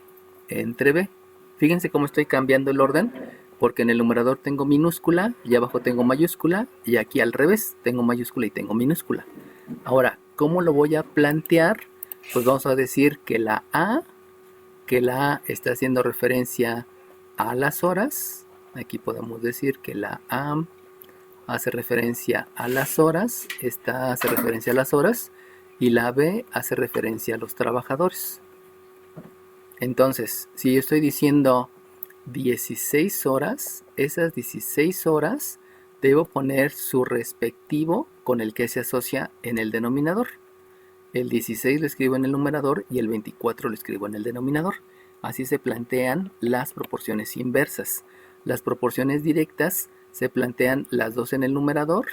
entre B. Fíjense cómo estoy cambiando el orden, porque en el numerador tengo minúscula y abajo tengo mayúscula, y aquí al revés tengo mayúscula y tengo minúscula. Ahora, ¿cómo lo voy a plantear? Pues vamos a decir que la A está haciendo referencia a las horas. Aquí podemos decir que la A hace referencia a las horas, esta hace referencia a las horas y la B hace referencia a los trabajadores. Entonces, si yo estoy diciendo 16 horas, esas 16 horas debo poner su respectivo con el que se asocia en el denominador. El 16 lo escribo en el numerador y el 24 lo escribo en el denominador. Así se plantean las proporciones inversas. Las proporciones directas se plantean las dos en el numerador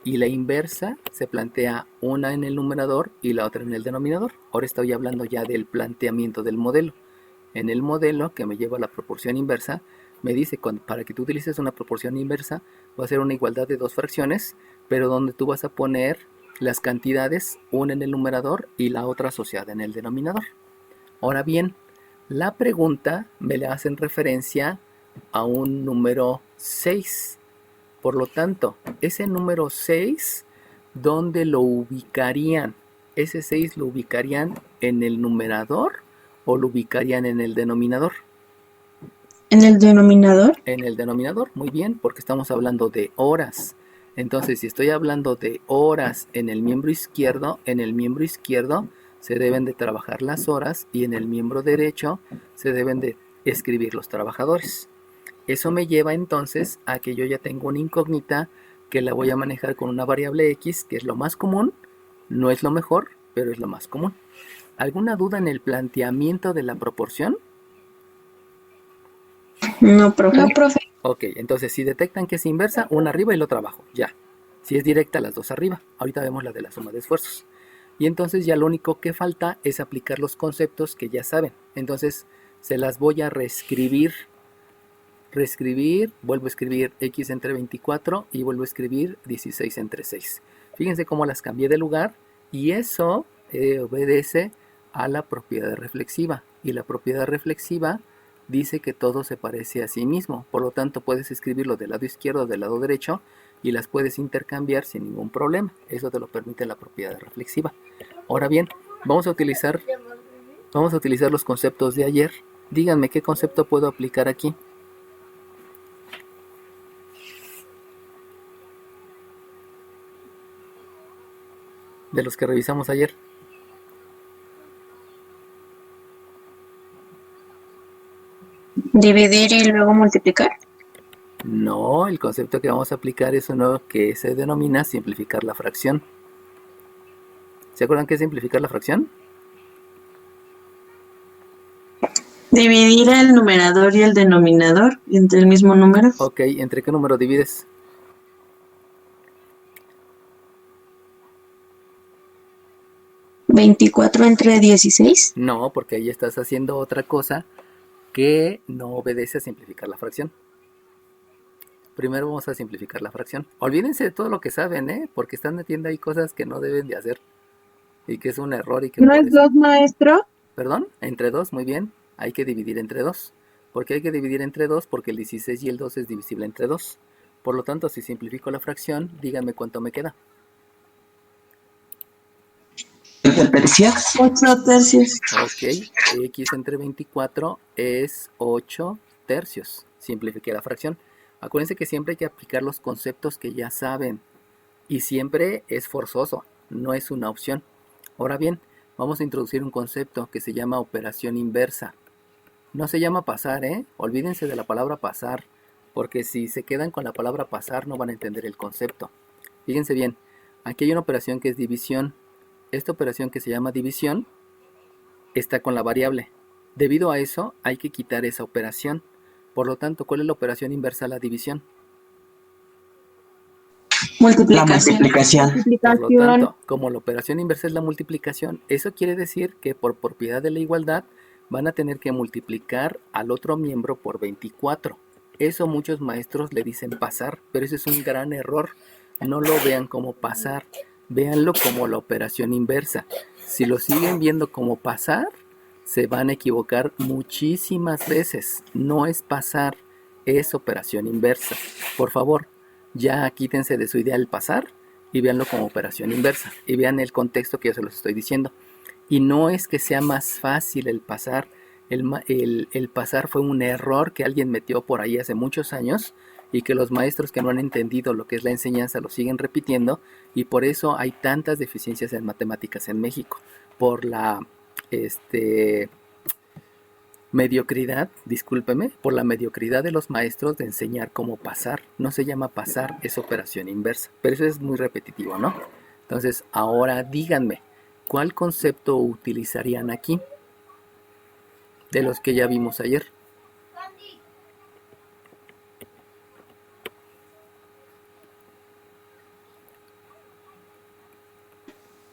y la inversa se plantea una en el numerador y la otra en el denominador. Ahora estoy hablando ya del planteamiento del modelo. En el modelo que me lleva a la proporción inversa, me dice para que tú utilices una proporción inversa va a ser una igualdad de dos fracciones, pero donde tú vas a poner las cantidades, una en el numerador y la otra asociada en el denominador. Ahora bien, la pregunta me la hacen referencia a un número 6. Por lo tanto, ese número 6, ¿dónde lo ubicarían? ¿Ese 6 lo ubicarían en el numerador o lo ubicarían en el denominador? ¿En el denominador? En el denominador, muy bien, porque estamos hablando de horas. Entonces, si estoy hablando de horas en el miembro izquierdo se deben de trabajar las horas y en el miembro derecho se deben de escribir los trabajadores. Eso me lleva entonces a que yo ya tengo una incógnita que la voy a manejar con una variable x, que es lo más común, no es lo mejor, pero es lo más común. ¿Alguna duda en el planteamiento de la proporción? No, profe. No, profe. Ok, entonces si detectan que es inversa, una arriba y la otra abajo, ya. Si es directa, las dos arriba. Ahorita vemos la de la suma de esfuerzos. Y entonces ya lo único que falta es aplicar los conceptos que ya saben. Entonces se las voy a reescribir. Vuelvo a escribir x entre 24 y vuelvo a escribir 16 entre 6. Fíjense cómo las cambié de lugar y eso obedece a la propiedad reflexiva. Y la propiedad reflexiva dice que todo se parece a sí mismo. Por lo tanto, puedes escribirlo del lado izquierdo o del lado derecho y las puedes intercambiar sin ningún problema. Eso te lo permite la propiedad reflexiva. Ahora bien, vamos a utilizar los conceptos de ayer. Díganme qué concepto puedo aplicar aquí. De los que revisamos ayer. Dividir y luego multiplicar. No, el concepto que vamos a aplicar es uno que se denomina simplificar la fracción. ¿Se acuerdan qué es simplificar la fracción? Dividir el numerador y el denominador entre el mismo número. Ok, ¿entre qué número divides? ¿24 entre 16? No, porque ahí estás haciendo otra cosa que no obedece a simplificar la fracción. Primero vamos a simplificar la fracción. Olvídense de todo lo que saben, porque están metiendo ahí cosas que no deben de hacer. Y que es un error y que ¿No es 2, maestro? ¿Perdón? Entre 2, muy bien. Hay que dividir entre 2. ¿Por qué hay que dividir entre 2? Porque el 16 y el 2 es divisible entre 2. Por lo tanto, si simplifico la fracción, díganme cuánto me queda. 8 tercios. 8 tercios. Ok, x entre 24 es 8 tercios. Simplifiqué la fracción. Acuérdense que siempre hay que aplicar los conceptos que ya saben. Y siempre es forzoso, no es una opción. Ahora bien, vamos a introducir un concepto que se llama operación inversa. No se llama pasar, Olvídense de la palabra pasar, porque si se quedan con la palabra pasar no van a entender el concepto. Fíjense bien, aquí hay una operación que es división. Esta operación que se llama división está con la variable. Debido a eso hay que quitar esa operación. Por lo tanto, ¿cuál es la operación inversa a la división? Multiplicación. Por lo tanto, como la operación inversa es la multiplicación, eso quiere decir que por propiedad de la igualdad van a tener que multiplicar al otro miembro por 24. Eso muchos maestros le dicen pasar, pero eso es un gran error. No lo vean como pasar, véanlo como la operación inversa. Si lo siguen viendo como pasar, se van a equivocar muchísimas veces. No es pasar, es operación inversa. Por favor, ya quítense de su idea el pasar y véanlo como operación inversa. Y vean el contexto que yo se los estoy diciendo. Y no es que sea más fácil el pasar. El pasar fue un error que alguien metió por ahí hace muchos años y que los maestros que no han entendido lo que es la enseñanza lo siguen repitiendo, y por eso hay tantas deficiencias en matemáticas en México, por la mediocridad, discúlpeme, por la mediocridad de los maestros de enseñar cómo pasar. No se llama pasar, es operación inversa, pero eso es muy repetitivo, ¿no? Entonces, ahora díganme, ¿cuál concepto utilizarían aquí de los que ya vimos ayer?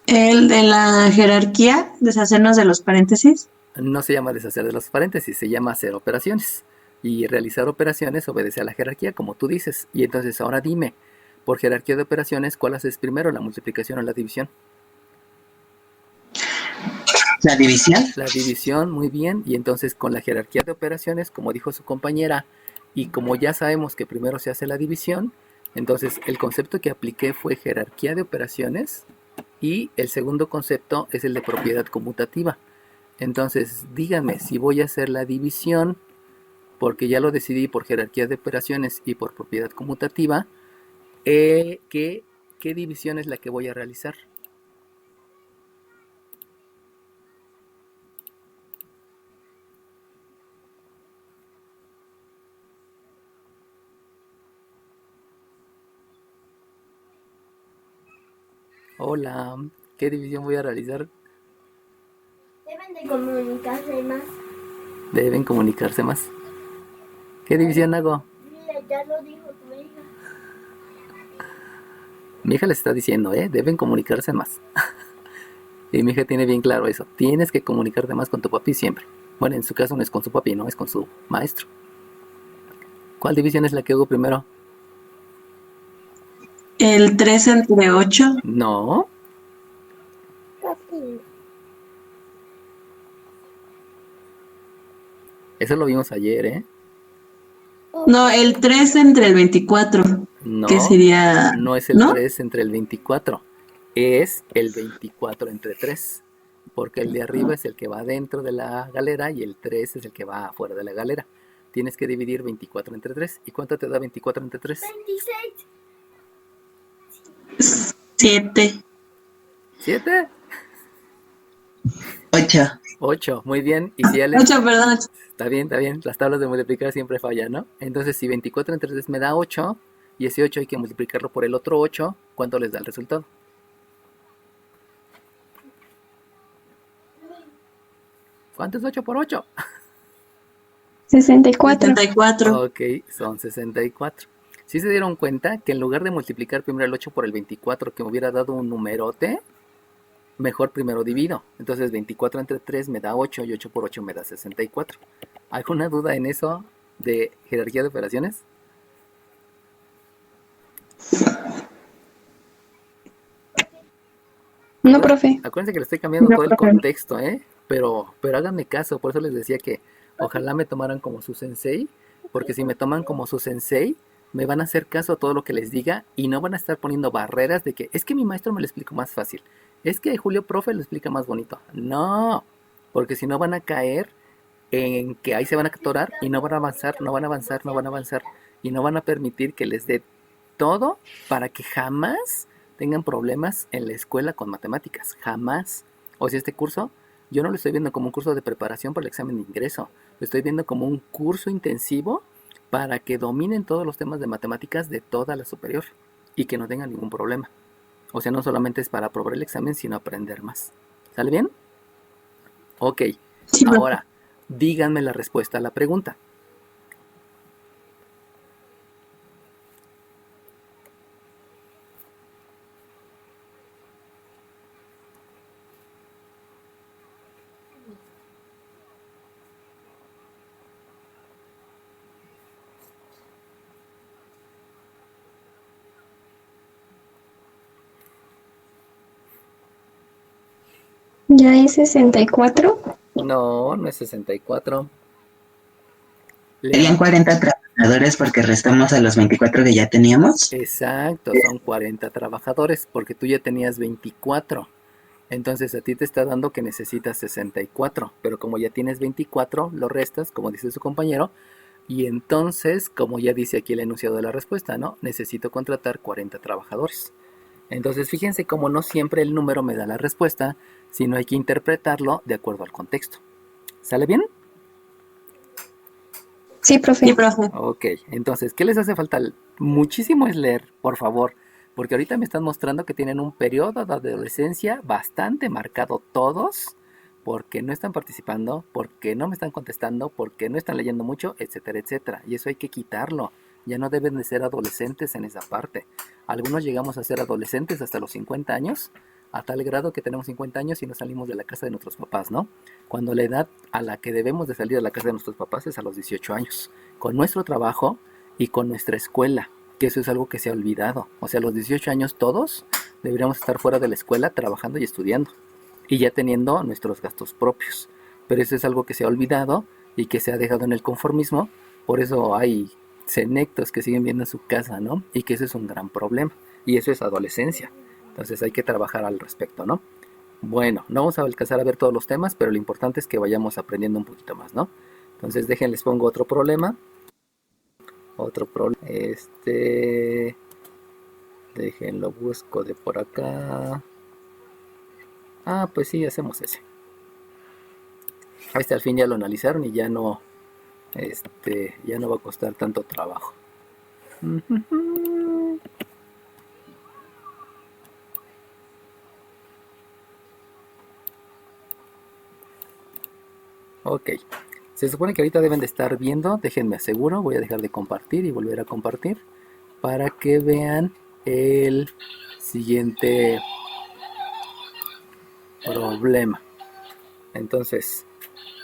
El de la jerarquía, deshacernos de los paréntesis. No se llama deshacer de los paréntesis, se llama hacer operaciones. Y realizar operaciones obedece a la jerarquía, como tú dices. Y entonces ahora dime, por jerarquía de operaciones, ¿cuál haces primero, la multiplicación o la división? La división. La división, muy bien. Y entonces con la jerarquía de operaciones, como dijo su compañera, y como ya sabemos que primero se hace la división, entonces el concepto que apliqué fue jerarquía de operaciones, y el segundo concepto es el de propiedad conmutativa. Entonces díganme, si voy a hacer la división, porque ya lo decidí por jerarquía de operaciones y por propiedad conmutativa, ¿qué división es la que voy a realizar? Hola, ¿qué división voy a realizar? Deben de comunicarse más. Deben comunicarse más. ¿Qué división hago? Mira, ya lo dijo tu hija. Mi hija les está diciendo, deben comunicarse más. Y mi hija tiene bien claro eso. Tienes que comunicarte más con tu papi siempre. Bueno, en su caso no es con su papi, no, es con su maestro. ¿Cuál división es la que hago primero? El 3 entre 8. No, Papi. eso lo vimos ayer, ¿eh? No, el 3 entre el 24. No, Que sería. no es el ¿No? 3 entre el 24. Es el 24 entre 3. Porque el de arriba es el que va dentro de la galera y el 3 es el que va afuera de la galera. Tienes que dividir 24 entre 3. ¿Y cuánto te da 24 entre 3? 26. 7. ¿7? 8. 8, muy bien. Y si ya les... 8, perdón. Está bien, está bien. Las tablas de multiplicar siempre fallan, ¿no? Entonces, si 24 entre 3 me da 8, y ese 8 hay que multiplicarlo por el otro 8, ¿cuánto les da el resultado? ¿Cuánto es 8 por 8? 64. 74. Ok, son 64. ¿Sí se dieron cuenta que en lugar de multiplicar primero el 8 por el 24, que me hubiera dado un numerote, mejor primero divido? Entonces 24 entre 3 me da 8 y 8 por 8 me da 64. ¿Alguna duda en eso de jerarquía de operaciones? No, profe. Acuérdense que le estoy cambiando No, todo el profe. contexto, pero háganme caso. Por eso les decía que ojalá me tomaran como su sensei, porque si me toman como su sensei, me van a hacer caso a todo lo que les diga y no van a estar poniendo barreras de que es que mi maestro me lo explica más fácil, es que Julio Profe lo explica más bonito. No, porque si no van a caer en que ahí se van a atorar y no van a avanzar, no van a avanzar, no van a avanzar, y no van a permitir que les dé todo para que jamás tengan problemas en la escuela con matemáticas, jamás. O sea, este curso yo no lo estoy viendo como un curso de preparación para el examen de ingreso, lo estoy viendo como un curso intensivo para que dominen todos los temas de matemáticas de toda la superior y que no tengan ningún problema. O sea, no solamente es para aprobar el examen, sino aprender más. ¿Sale bien? Ok, Sí, profe. ahora díganme la respuesta a la pregunta. Ya es 64. No, no es 64. Serían 40 trabajadores porque restamos a los 24 que ya teníamos. Exacto, son 40 trabajadores porque tú ya tenías 24. Entonces a ti te está dando que necesitas 64, pero como ya tienes 24, lo restas, como dice su compañero, Y entonces, como ya dice aquí el enunciado de la respuesta, ¿no? Necesito contratar 40 trabajadores. Entonces, fíjense cómo no siempre el número me da la respuesta, sino hay que interpretarlo de acuerdo al contexto. ¿Sale bien? Sí, profe. Sí, profe. Ok, entonces, ¿qué les hace falta? Muchísimo es leer, por favor, porque ahorita me están mostrando que tienen un periodo de adolescencia bastante marcado todos, porque no están participando, porque no me están contestando, porque no están leyendo mucho, etcétera, etcétera. Y eso hay que quitarlo. Ya no deben de ser adolescentes en esa parte. Algunos llegamos a ser adolescentes hasta los 50 años, a tal grado que tenemos 50 años y no salimos de la casa de nuestros papás, ¿no? Cuando la edad a la que debemos de salir de la casa de nuestros papás es a los 18 años, con nuestro trabajo y con nuestra escuela, que eso es algo que se ha olvidado. O sea, a los 18 años todos deberíamos estar fuera de la escuela trabajando y estudiando y ya teniendo nuestros gastos propios. Pero eso es algo que se ha olvidado y que se ha dejado en el conformismo. Por eso hay senectos que siguen viendo en su casa, ¿no? Y que eso es un gran problema. Y eso es adolescencia. Entonces hay que trabajar al respecto, ¿no? Bueno, no vamos a alcanzar a ver todos los temas, pero lo importante es que vayamos aprendiendo un poquito más, ¿no? Entonces déjenles pongo otro problema. Otro problema. Déjenlo busco de por acá. Ah, pues sí, hacemos ese. Al fin ya lo analizaron y ya no, ya no va a costar tanto trabajo. Ok, se supone que ahorita deben de estar viendo, déjenme aseguro, voy a dejar de compartir y volver a compartir para que vean el siguiente problema. Entonces,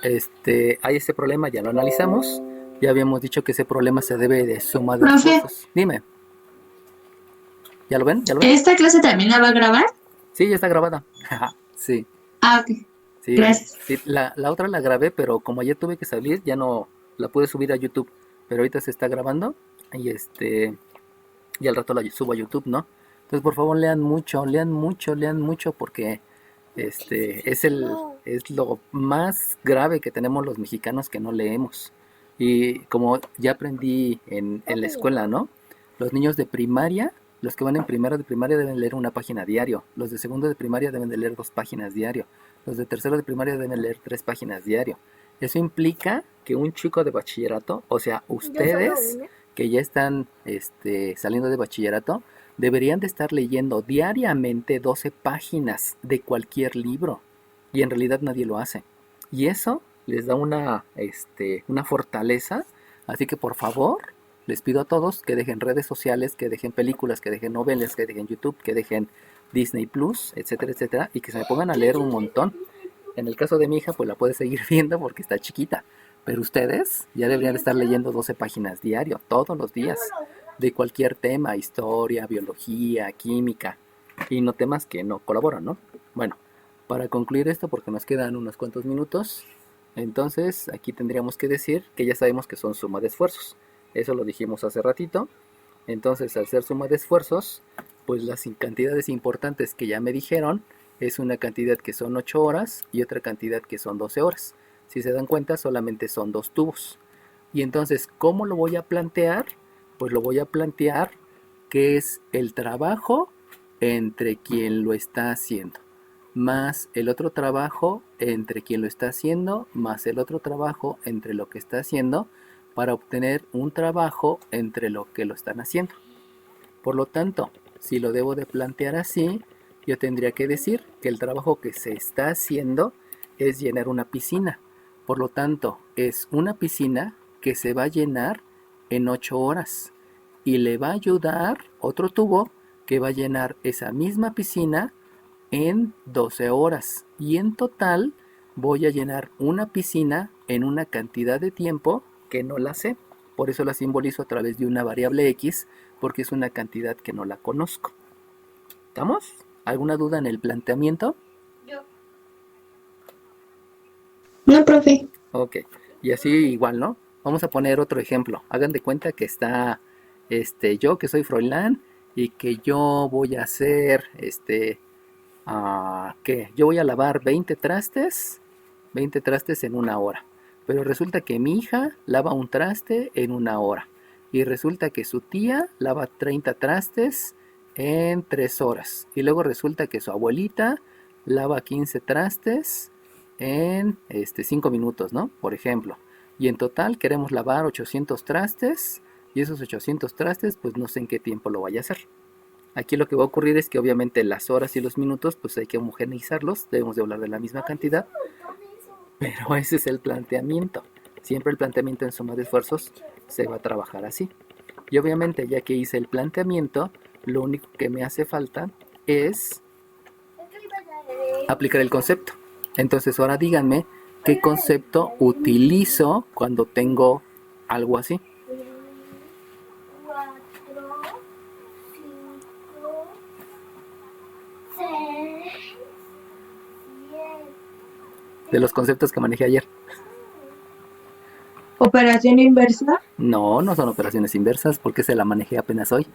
hay ese problema, ya lo analizamos, ya habíamos dicho que ese problema se debe de suma de Profe. esfuerzos. Dime. ¿Ya lo ven? ¿Ya lo ven? ¿Esta clase también la va a grabar? Sí, ya está grabada. Sí. Ah, ok. Sí, Gracias. sí, la otra la grabé, pero como ayer tuve que salir, ya no la pude subir a YouTube. Pero ahorita se está grabando y y al rato la subo a YouTube, ¿no? Entonces, por favor, lean mucho, porque es lo más grave que tenemos los mexicanos que no leemos. Y como ya aprendí en la escuela, ¿no? Los niños de primaria, los que van en primero de primaria deben leer una página diario. Los de segundo de primaria deben de leer 2 páginas diario. Los de tercero de primaria deben leer 3 páginas diario. Eso implica que un chico de bachillerato, o sea, ustedes que ya están saliendo de bachillerato, deberían de estar leyendo diariamente 12 páginas de cualquier libro. Y en realidad nadie lo hace. Y eso les da una fortaleza. Así que por favor, les pido a todos que dejen redes sociales, que dejen películas, que dejen novelas, que dejen YouTube, que dejen Disney Plus, etcétera, etcétera, y que se me pongan a leer un montón. En el caso de mi hija, pues la puede seguir viendo porque está chiquita. Pero ustedes ya deberían estar leyendo 12 páginas diario, todos los días, de cualquier tema, historia, biología, química, y no temas que no colaboran, ¿no? Bueno, para concluir esto, porque nos quedan unos cuantos minutos, entonces aquí tendríamos que decir que ya sabemos que son suma de esfuerzos. Eso lo dijimos hace ratito. Entonces, al ser suma de esfuerzos, pues las cantidades importantes que ya me dijeron es una cantidad que son 8 horas y otra cantidad que son 12 horas. Si se dan cuenta, solamente son 2 tubos. Y entonces, ¿cómo lo voy a plantear? Pues lo voy a plantear que es el trabajo entre quien lo está haciendo, más el otro trabajo entre quien lo está haciendo, más el otro trabajo entre lo que está haciendo, para obtener un trabajo entre lo que lo están haciendo. Por lo tanto, si lo debo de plantear así, yo tendría que decir que el trabajo que se está haciendo es llenar una piscina. Por lo tanto, es una piscina que se va a llenar en 8 horas y le va a ayudar otro tubo que va a llenar esa misma piscina en 12 horas. Y en total voy a llenar una piscina en una cantidad de tiempo que no la sé. Por eso la simbolizo a través de una variable X, porque es una cantidad que no la conozco. ¿Estamos? ¿Alguna duda en el planteamiento? No, profe. Ok, y así igual, ¿no? Vamos a poner otro ejemplo. Hagan de cuenta que está yo, que soy Froilán, y que yo voy a hacer, ¿qué? Yo voy a lavar 20 trastes en 1 hora. Pero resulta que mi hija lava un traste en 1 hora. Y resulta que su tía lava 30 trastes en 3 horas. Y luego resulta que su abuelita lava 15 trastes en 5 minutos, ¿no? Por ejemplo. Y en total queremos lavar 800 trastes. Y esos 800 trastes, pues no sé en qué tiempo lo vaya a hacer. Aquí lo que va a ocurrir es que obviamente las horas y los minutos, pues hay que homogeneizarlos. Debemos de hablar de la misma cantidad. Pero ese es el planteamiento. Siempre el planteamiento en suma de esfuerzos se va a trabajar así. Y obviamente ya que hice el planteamiento, lo único que me hace falta es aplicar el concepto. Entonces ahora díganme qué concepto utilizo cuando tengo algo así. 4, 5, 6, 7. De los conceptos que manejé ayer. Operación inversa. No, no son operaciones inversas porque se la manejé apenas hoy.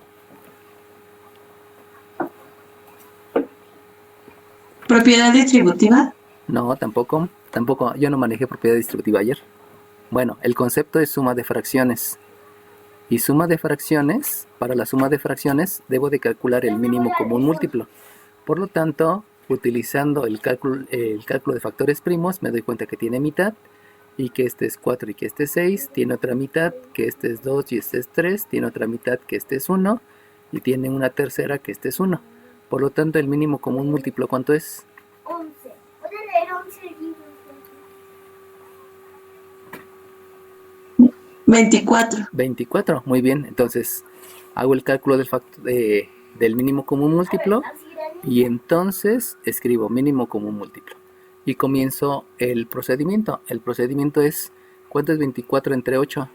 Propiedad distributiva. No, tampoco. Tampoco. Yo no manejé propiedad distributiva ayer. Bueno, el concepto es suma de fracciones. Y suma de fracciones, para la suma de fracciones, debo de calcular el mínimo común múltiplo. Por lo tanto, utilizando el cálculo de factores primos, me doy cuenta que tiene mitad, y que este es 4 y que este es 6, tiene otra mitad, que este es 2 y este es 3, tiene otra mitad, que este es 1, y tiene una tercera, que este es 1. Por lo tanto, el mínimo común múltiplo, ¿cuánto es? 11. ¿Puede leer 11 libros? 24. 24, muy bien. Entonces, hago el cálculo del mínimo común múltiplo, y entonces escribo mínimo común múltiplo. Y comienzo el procedimiento. El procedimiento es, ¿cuánto es 24 entre 8?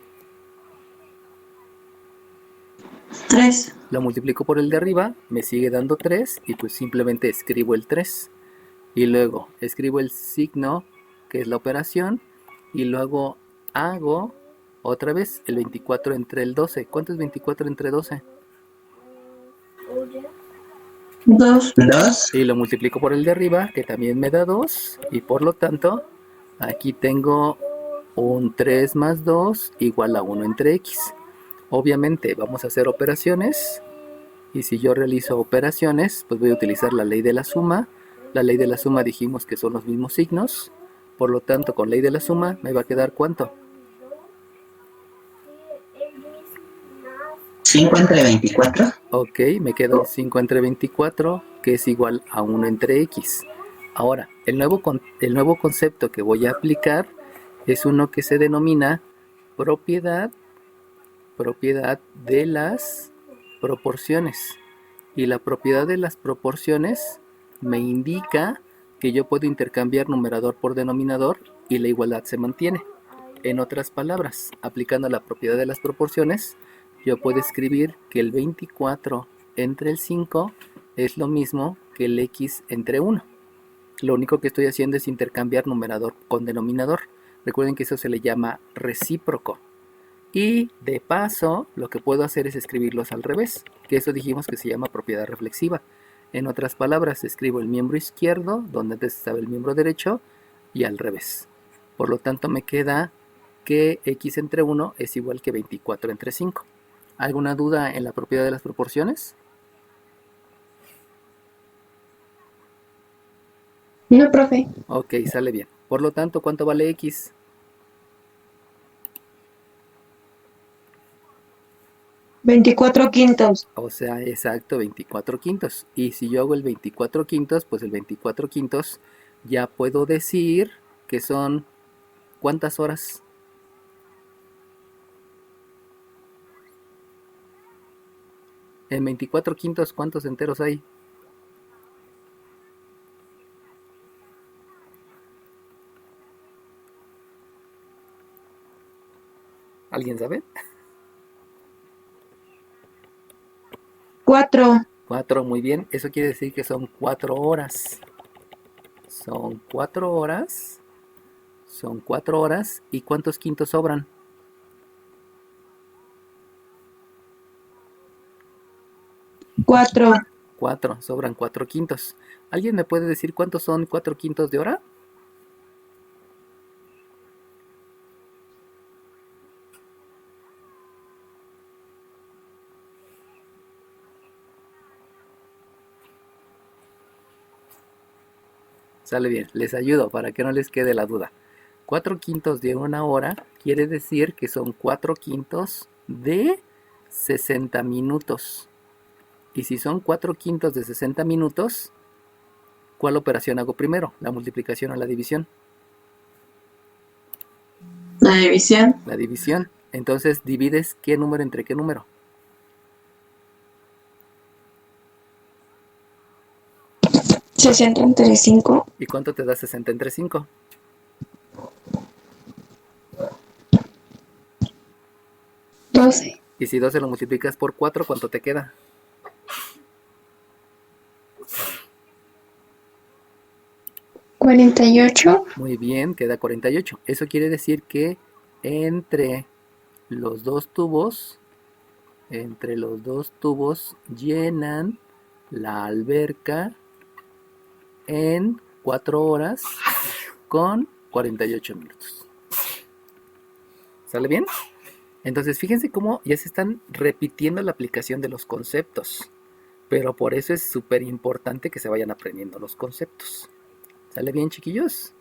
3. Lo multiplico por el de arriba, me sigue dando 3 y pues simplemente escribo el 3. Y luego escribo el signo, que es la operación, y luego hago otra vez el 24 entre el 12. ¿Cuánto es 24 entre 12? 2. 2. Y lo multiplico por el de arriba, que también me da 2. Y por lo tanto, aquí tengo un 3 más 2 igual a 1 entre x. Obviamente vamos a hacer operaciones. Y si yo realizo operaciones, pues voy a utilizar la ley de la suma. La ley de la suma dijimos que son los mismos signos. Por lo tanto, con ley de la suma me va a quedar ¿cuánto? 5 entre 24. Ok, me quedó 5 entre 24, que es igual a 1 entre x. Ahora, el nuevo concepto que voy a aplicar es uno que se denomina propiedad de las proporciones. Y la propiedad de las proporciones me indica que yo puedo intercambiar numerador por denominador y la igualdad se mantiene. En otras palabras, aplicando la propiedad de las proporciones, yo puedo escribir que el 24 entre el 5 es lo mismo que el x entre 1. Lo único que estoy haciendo es intercambiar numerador con denominador. Recuerden que eso se le llama recíproco. Y de paso, lo que puedo hacer es escribirlos al revés, que eso dijimos que se llama propiedad reflexiva. En otras palabras, escribo el miembro izquierdo, donde antes estaba el miembro derecho, y al revés. Por lo tanto, me queda que x entre 1 es igual que 24 entre 5. ¿Alguna duda en la propiedad de las proporciones? No, profe. Ok, sale bien. Por lo tanto, ¿cuánto vale x? 24 quintos. O sea, exacto, 24 quintos. Y si yo hago el 24 quintos, pues el 24 quintos ya puedo decir que son ¿cuántas horas? En 24 quintos, ¿cuántos enteros hay? ¿Alguien sabe? 4. 4, muy bien. Eso quiere decir que son 4 horas. Son 4 horas. Son 4 horas. ¿Y cuántos quintos sobran? 4. 4, sobran 4 quintos. ¿Alguien me puede decir cuántos son 4 quintos de hora? Sale bien, les ayudo para que no les quede la duda. 4/5 de una hora quiere decir que son 4/5 de 60 minutos. Y si son 4/5 de 60 minutos, ¿cuál operación hago primero? ¿La multiplicación o la división? La división. La división. Entonces, ¿divides qué número entre qué número? 60 entre 5. ¿Y cuánto te da 60 entre 5? 12. Y si 12 lo multiplicas por 4, ¿cuánto te queda? ¿48? Muy bien, queda 48. Eso quiere decir que entre los dos tubos llenan la alberca en 4 horas con 48 minutos. ¿Sale bien? Entonces, fíjense cómo ya se están repitiendo la aplicación de los conceptos. Pero por eso es súper importante que se vayan aprendiendo los conceptos. ¿Sale bien, chiquillos?